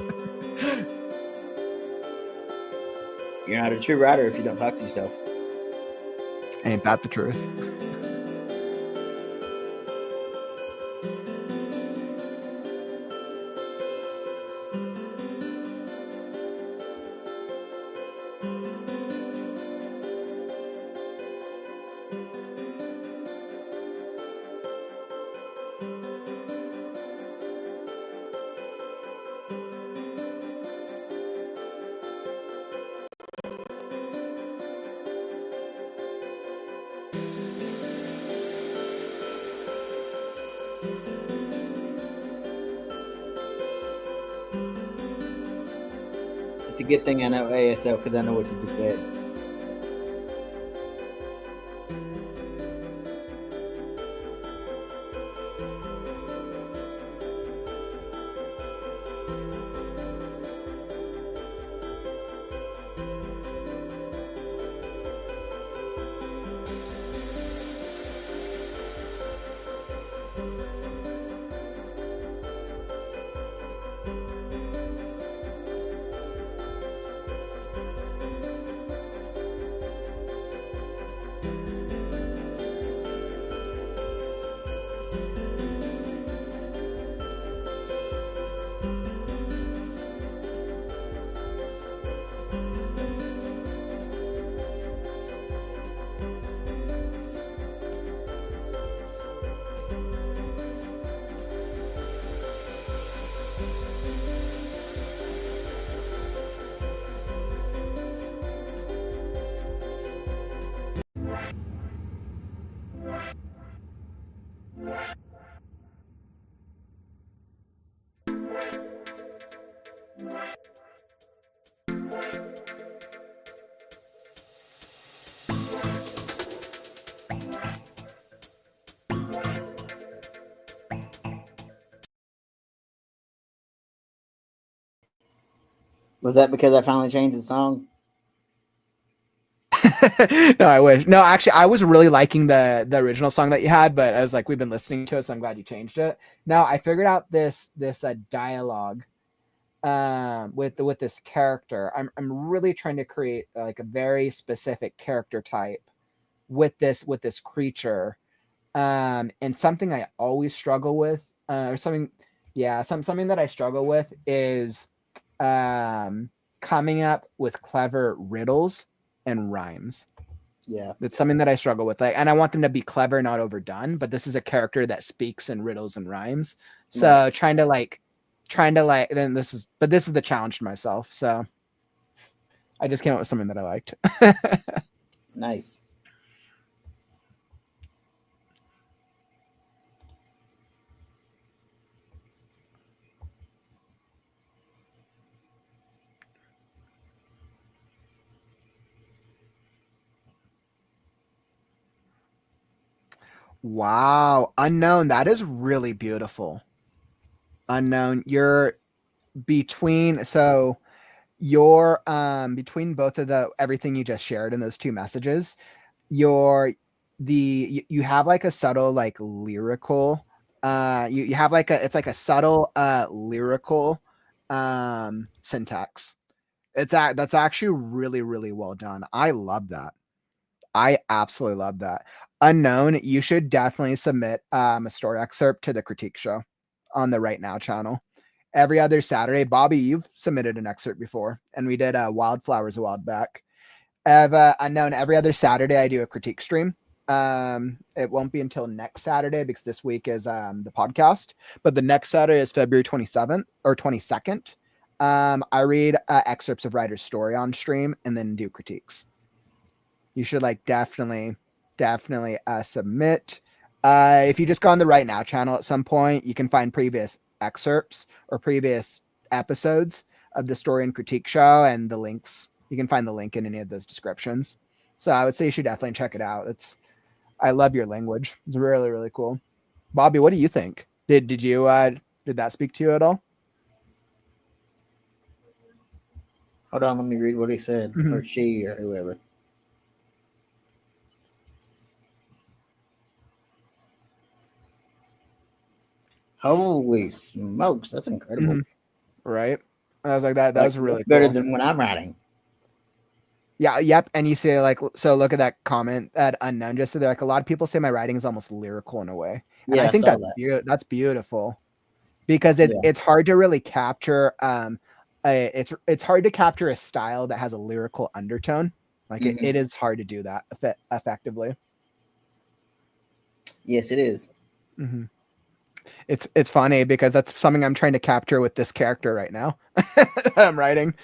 You're not a true writer if you don't talk to yourself. Ain't that the truth? It's a good thing I know ASL because I know what you just said. Was that because I finally changed the song? No, I wish. No, actually, I was really liking the original song that you had, but I was like, we've been listening to it, so I'm glad you changed it. Now I figured out this dialogue with this character. I'm really trying to create like a very specific character type with this creature. And something I always struggle with, or something, yeah, something that I struggle with is um, coming up with clever riddles and rhymes. Yeah. That's something that I struggle with. Like, and I want them to be clever, not overdone. But this is a character that speaks in riddles and rhymes. Right. So then this is the challenge to myself. So I just came up with something that I liked. Nice. Wow, unknown. That is really beautiful. Unknown. You're between so you're between both of the everything you just shared in those two messages. You're you have like a subtle like lyrical you have like a it's like a subtle lyrical syntax. That's actually really really well done. I love that. I absolutely love that. Unknown, you should definitely submit a story excerpt to the critique show on the Right Now channel. Every other Saturday, Bobby, you've submitted an excerpt before, and we did Wildflowers a while back. Unknown, every other Saturday, I do a critique stream. It won't be until next Saturday because this week is the podcast, but the next Saturday is February 27th or 22nd. I read excerpts of writer's story on stream and then do critiques. You should like definitely submit. If you just go on the Right Now channel at some point, you can find previous excerpts or previous episodes of the story and critique show, and the links. You can find the link in any of those descriptions. So I would say you should definitely check it out. I love your language. It's really really cool. Bobby, what do you think? Did that speak to you at all? Hold on, let me read what he said, Mm-hmm. or she, or whoever. Holy smokes, that's Mm-hmm. incredible. Right. I was like that. That Like, was that's really better cool. than what I'm writing. Yeah, yep. And you say like so look at that comment that unknown just said like a lot of people say my writing is almost lyrical in a way. And I Yeah, I think saw that. that's beautiful because Yeah. it's hard to really capture it's hard to capture a style that has a lyrical undertone. Like Hmm. it is hard to do that effectively. Yes, it is. Hmm. It's funny because that's something I'm trying to capture with this character right now that I'm writing.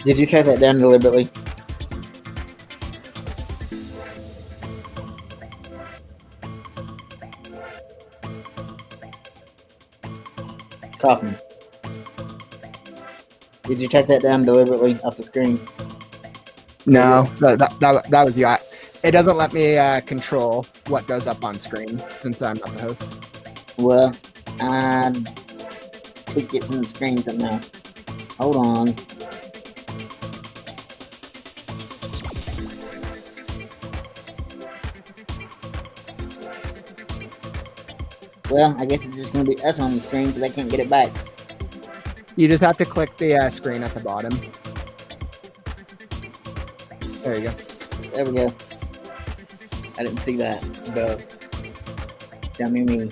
Did you type that down deliberately? Kauffman. Did you type that down deliberately off the screen? No, that was you. It doesn't let me control what goes up on screen since I'm not the host. Well, I tweaked it from the screen somehow. Hold on. Well, I guess it's just going to be us on the screen because I can't get it back. You just have to click the screen at the bottom. There you go. There we go. I didn't see that. Dummy me.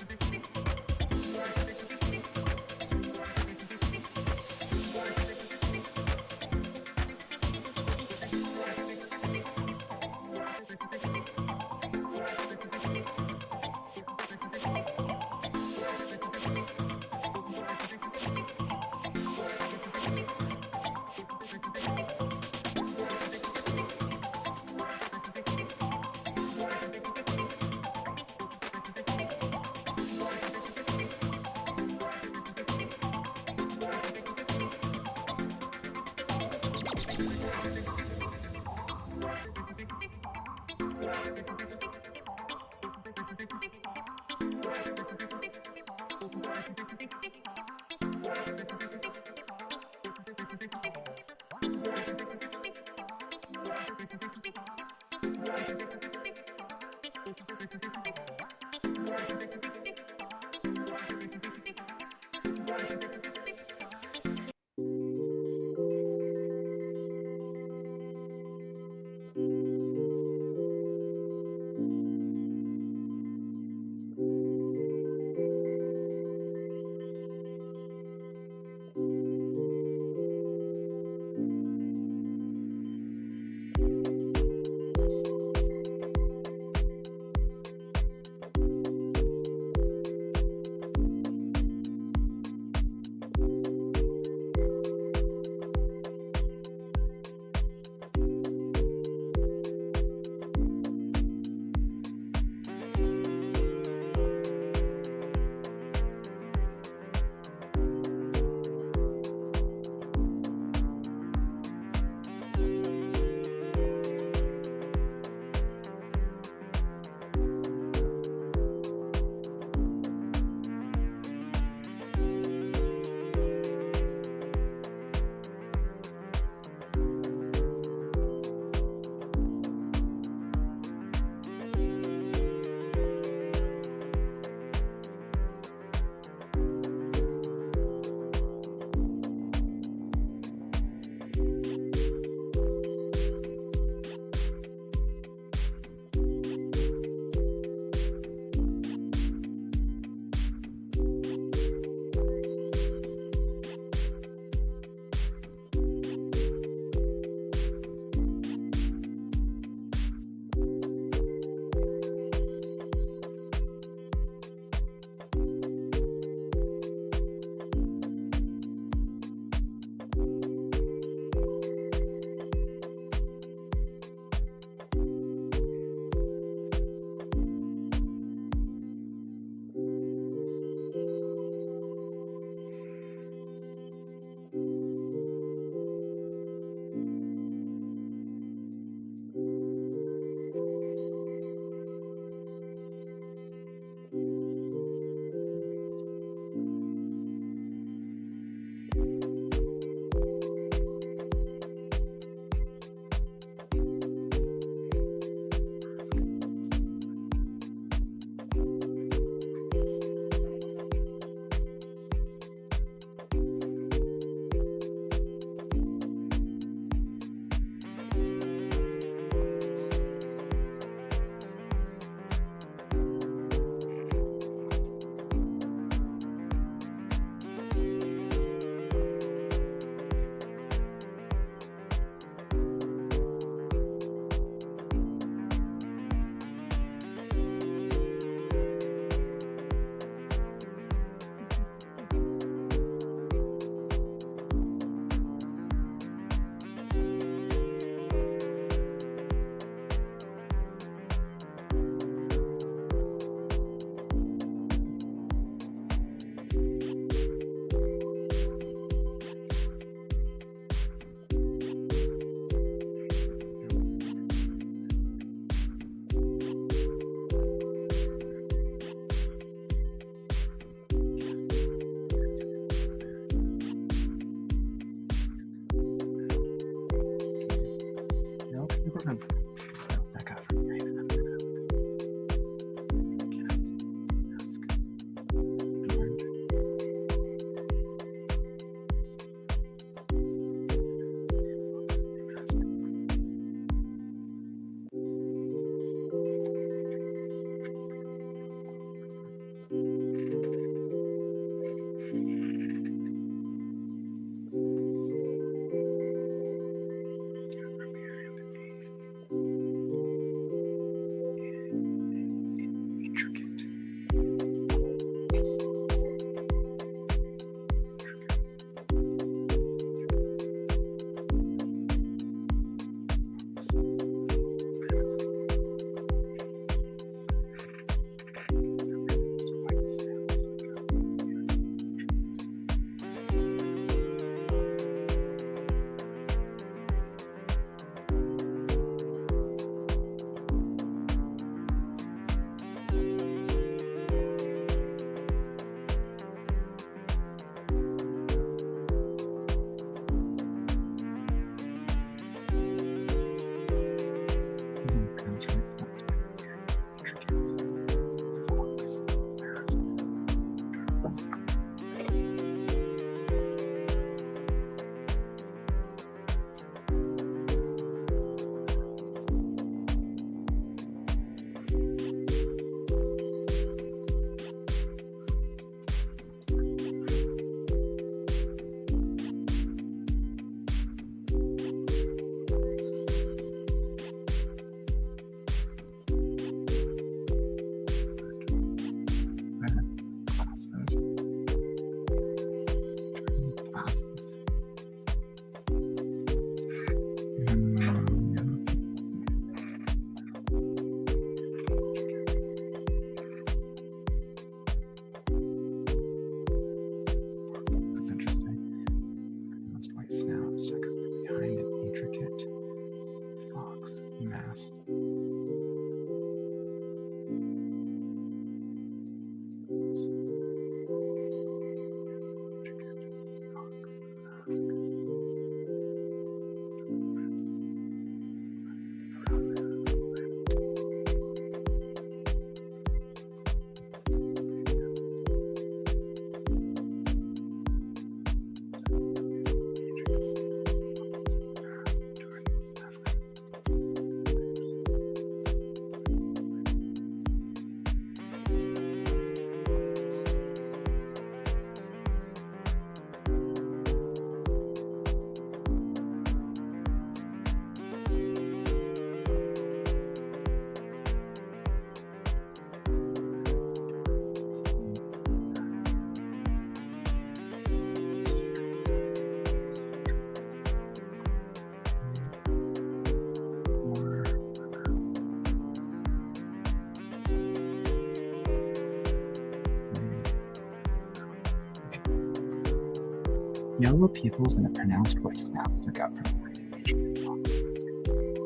Yellow pupils and a pronounced white snout stuck out from the white intricate foxes.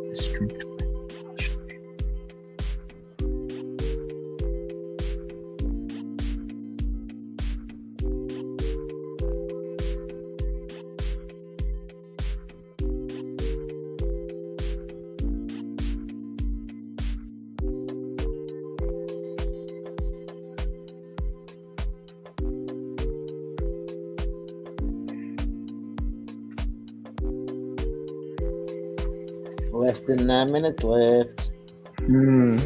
The streaked Less than 9 minutes left. Hmm.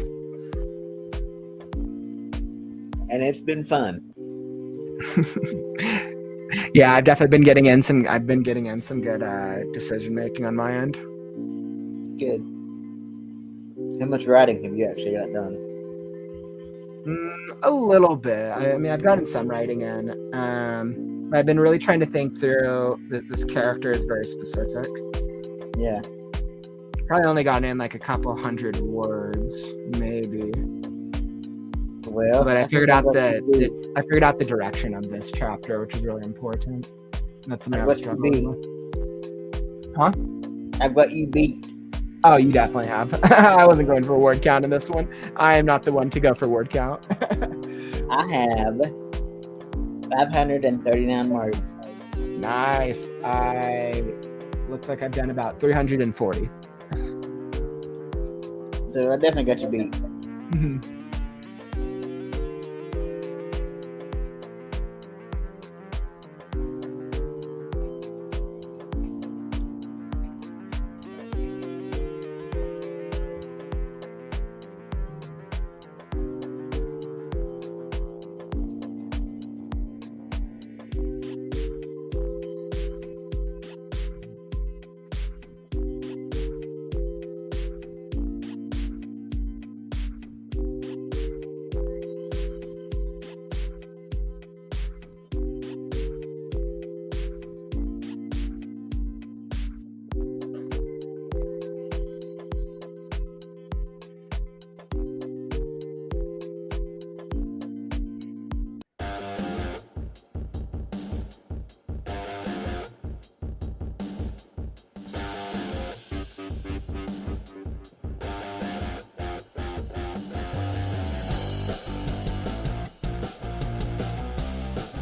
And it's been fun. Yeah, I've definitely been getting in some. I've been getting in some good decision making on my end. Good. How much writing have you actually got done? A little bit. I mean, I've gotten some writing in. I've been really trying to think through. This character is very specific. Yeah. Probably only gotten in like a couple hundred words, maybe. Well, But I figured think out what you beat. I figured out the direction of this chapter, which is really important. That's something I What was you struggling beat. with. Huh? I've got you beat. Oh, you definitely have. I wasn't going for a word count in this one. I am not the one to go for word count. I have 539 words. Nice. Looks like I've done about 340. So I definitely got you beat.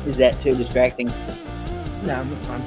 Is that too distracting? No, that's fine.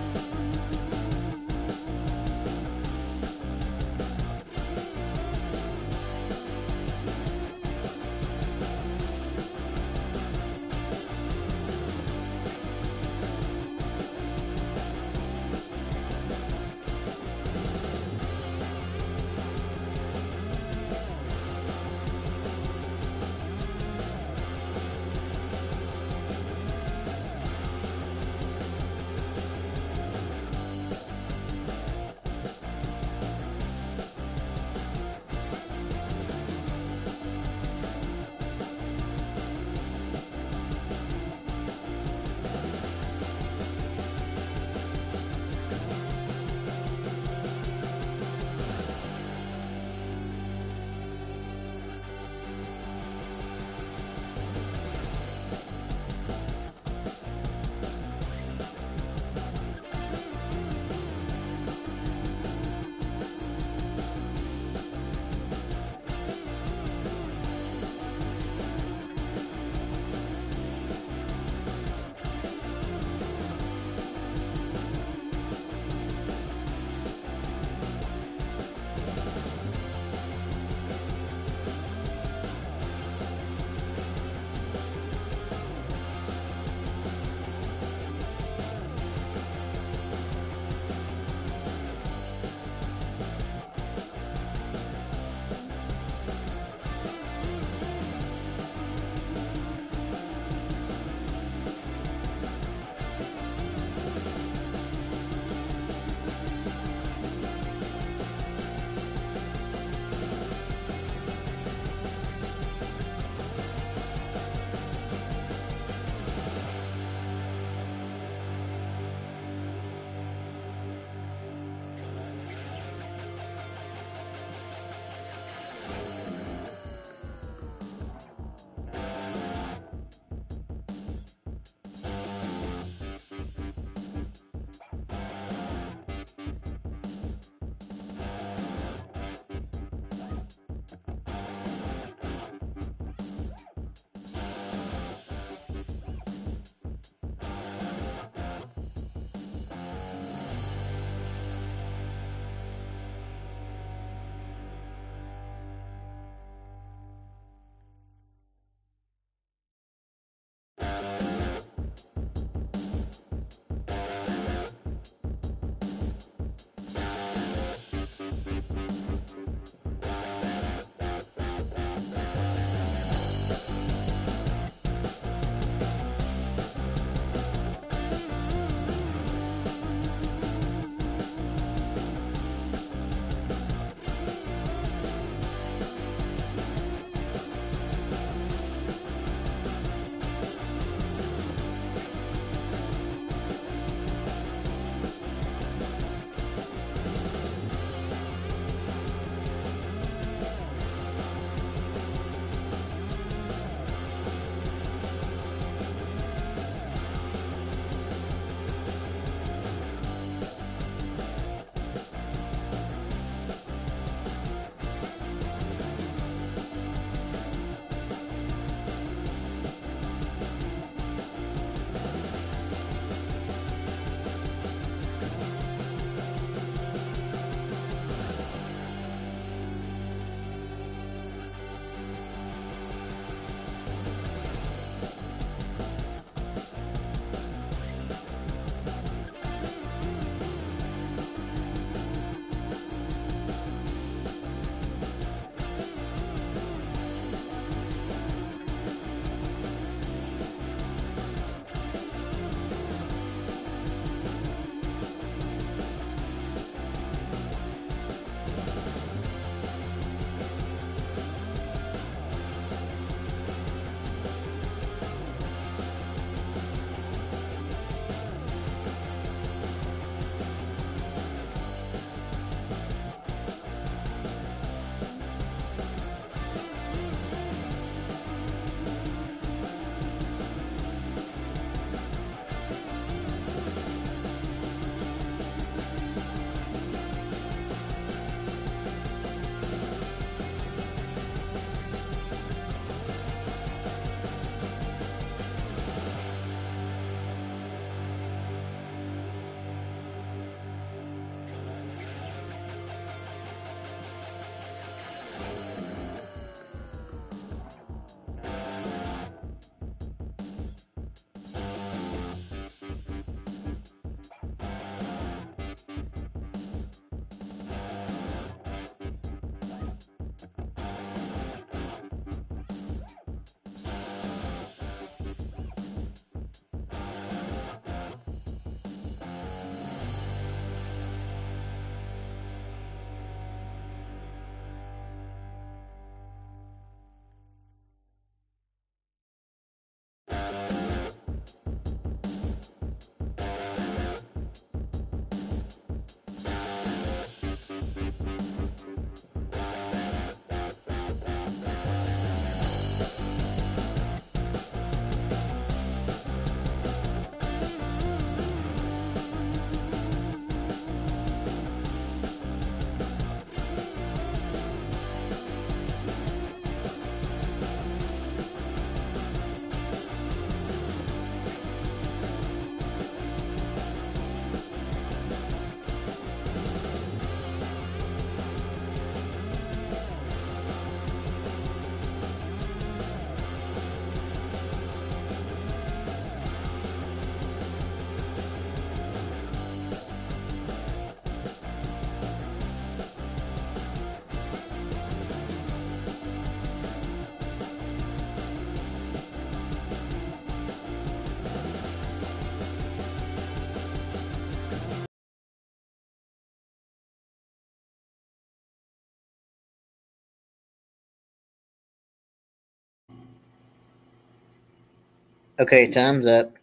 Okay, time's up.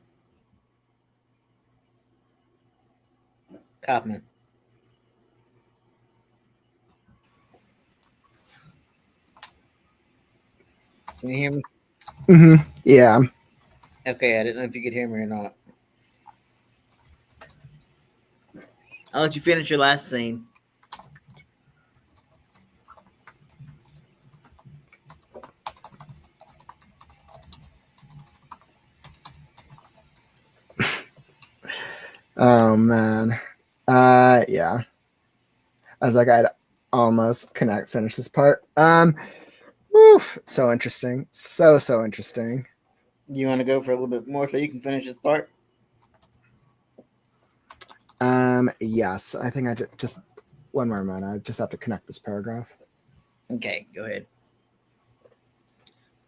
Kaufman, can you hear me? Yeah. Okay, I didn't know if you could hear me or not. I'll let you finish your last scene. Oh man. Yeah. I was like, I'd almost finish this part. Oof, so interesting. So interesting. You want to go for a little bit more so you can finish this part? Yes, I think just one more moment. I just have to connect this paragraph. Okay, go ahead.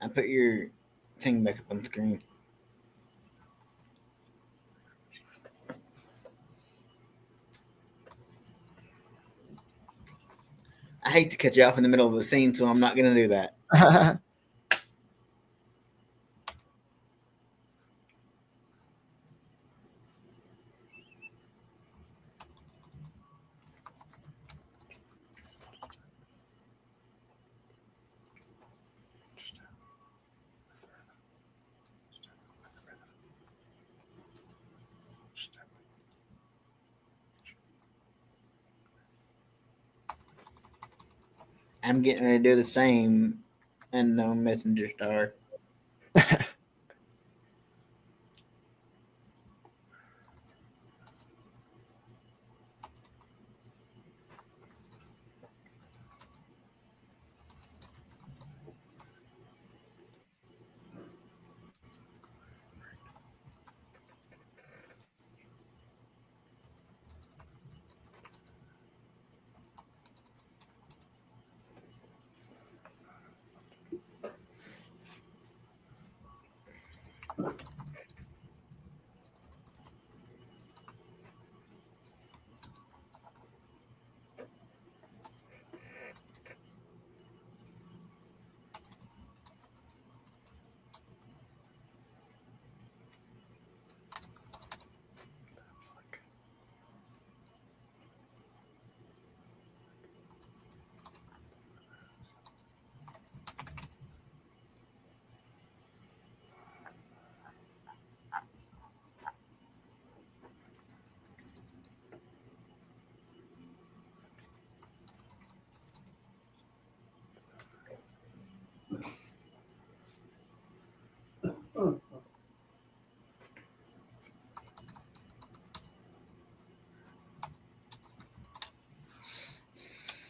I put your thing back up on the screen. I hate to cut you off in the middle of the scene, so I'm not going to do that. I'm getting ready to do the same unknown messenger star.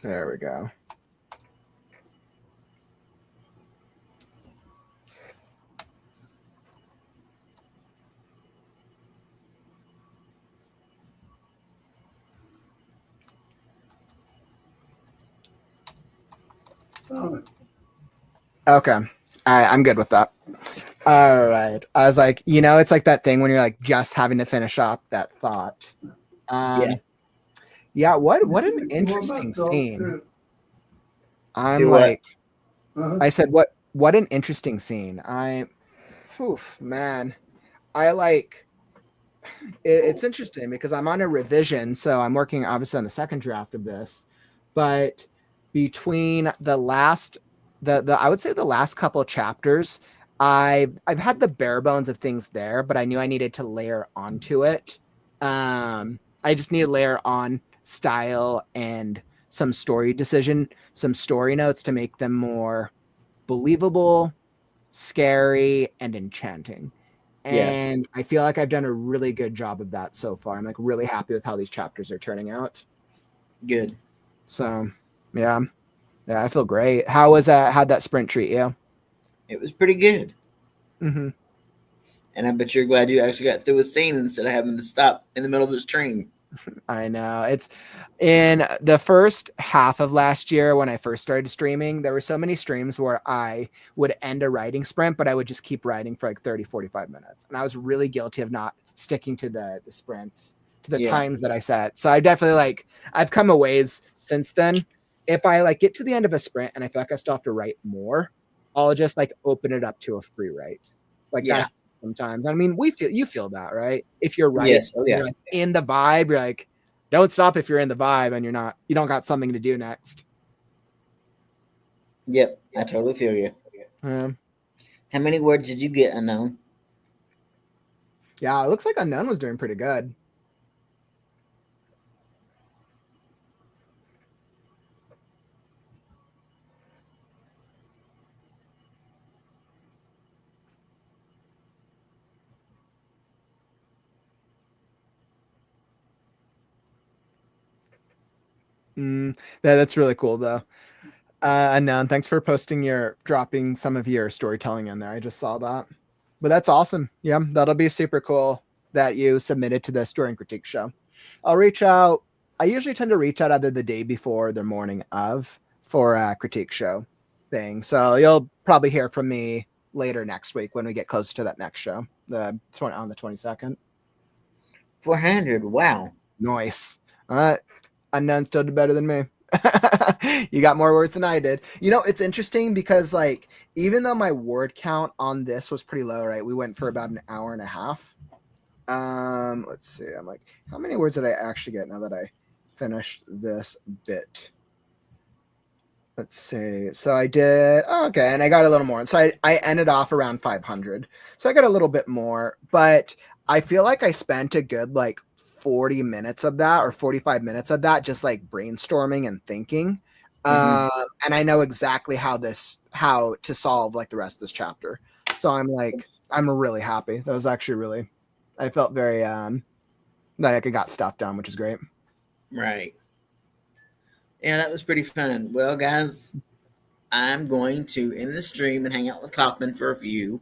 There we go. Okay. I'm good with that. All right. I was like, it's like that thing when you're like just having to finish up that thought. Yeah. Um, yeah, what an interesting scene. I'm Do what? like, I said, what an interesting scene. Phew, man. I like it's interesting because I'm on a revision, so I'm working obviously on the second draft of this. But between the last the I would say the last couple of chapters, I've had the bare bones of things there, but I knew I needed to layer onto it. I just need to layer on style and some story notes to make them more believable, scary, and enchanting. Yeah. And I feel like I've done a really good job of that so far. I'm like really happy with how these chapters are turning out. Good. So yeah. Yeah, I feel great. How'd that sprint treat you? It was pretty good. Mm-hmm. And I bet you're glad you actually got through a scene instead of having to stop in the middle of the stream. I know. It's in the first half of last year when I first started streaming, there were so many streams where I would end a writing sprint, but I would just keep writing for like 30, 45 minutes. And I was really guilty of not sticking to the sprints, to the Yeah. times that I set. So I definitely I've come a ways since then. If I like get to the end of a sprint and I feel like I still have to write more, I'll just like open it up to a free write. Like Yeah. that sometimes. I mean, you feel that, right? If you're right, Yes. Oh you're yeah. like in the vibe, you're like, don't stop if you're in the vibe and you don't got something to do next. Yep. I totally feel you. Um, How many words did you get, unknown? yeah, it looks like Unknown was doing pretty good. That's really cool though. Unknown, thanks for dropping some of your storytelling in there. I just saw that. But that's awesome. Yeah, that'll be super cool that you submitted to the story and critique show. I'll reach out. I usually tend to reach out either the day before or the morning of for a critique show thing. So you'll probably hear from me later next week when we get closer to that next show, on the 22nd. 400. Wow. Nice. Unknown still did better than me. You got more words than I did. It's interesting because like even though my word count on this was pretty low, right? We went for about an hour and a half. Let's see. I'm like, how many words did I actually get now that I finished this bit? Let's see. So I did okay, and I got a little more. And so I ended off around 500. So I got a little bit more, but I feel like I spent a good like 40 minutes of that or 45 minutes of that just like brainstorming and thinking. Mm-hmm. And I know exactly how to solve like the rest of this chapter. So I'm really happy. That was actually really I felt very like I got stuff done, which is great. Right. Yeah, that was pretty fun. Well, guys, I'm going to end the stream and hang out with Kauffman for a few.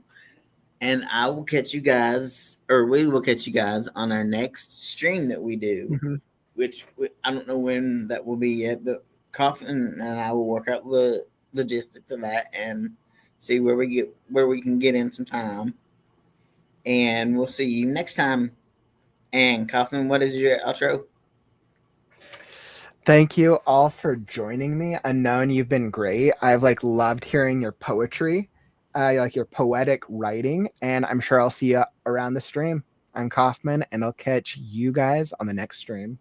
And I will catch you guys, or we will catch you guys on our next stream that we do, Mm-hmm. which I don't know when that will be yet, but Kauffman and I will work out the logistics of that and see where we can get in some time. And we'll see you next time. And Kauffman, what is your outro? Thank you all for joining me. Unknown, you've been great. I've like loved hearing your poetry, like your poetic writing, and I'm sure I'll see you around the stream. I'm Kauffman, and I'll catch you guys on the next stream.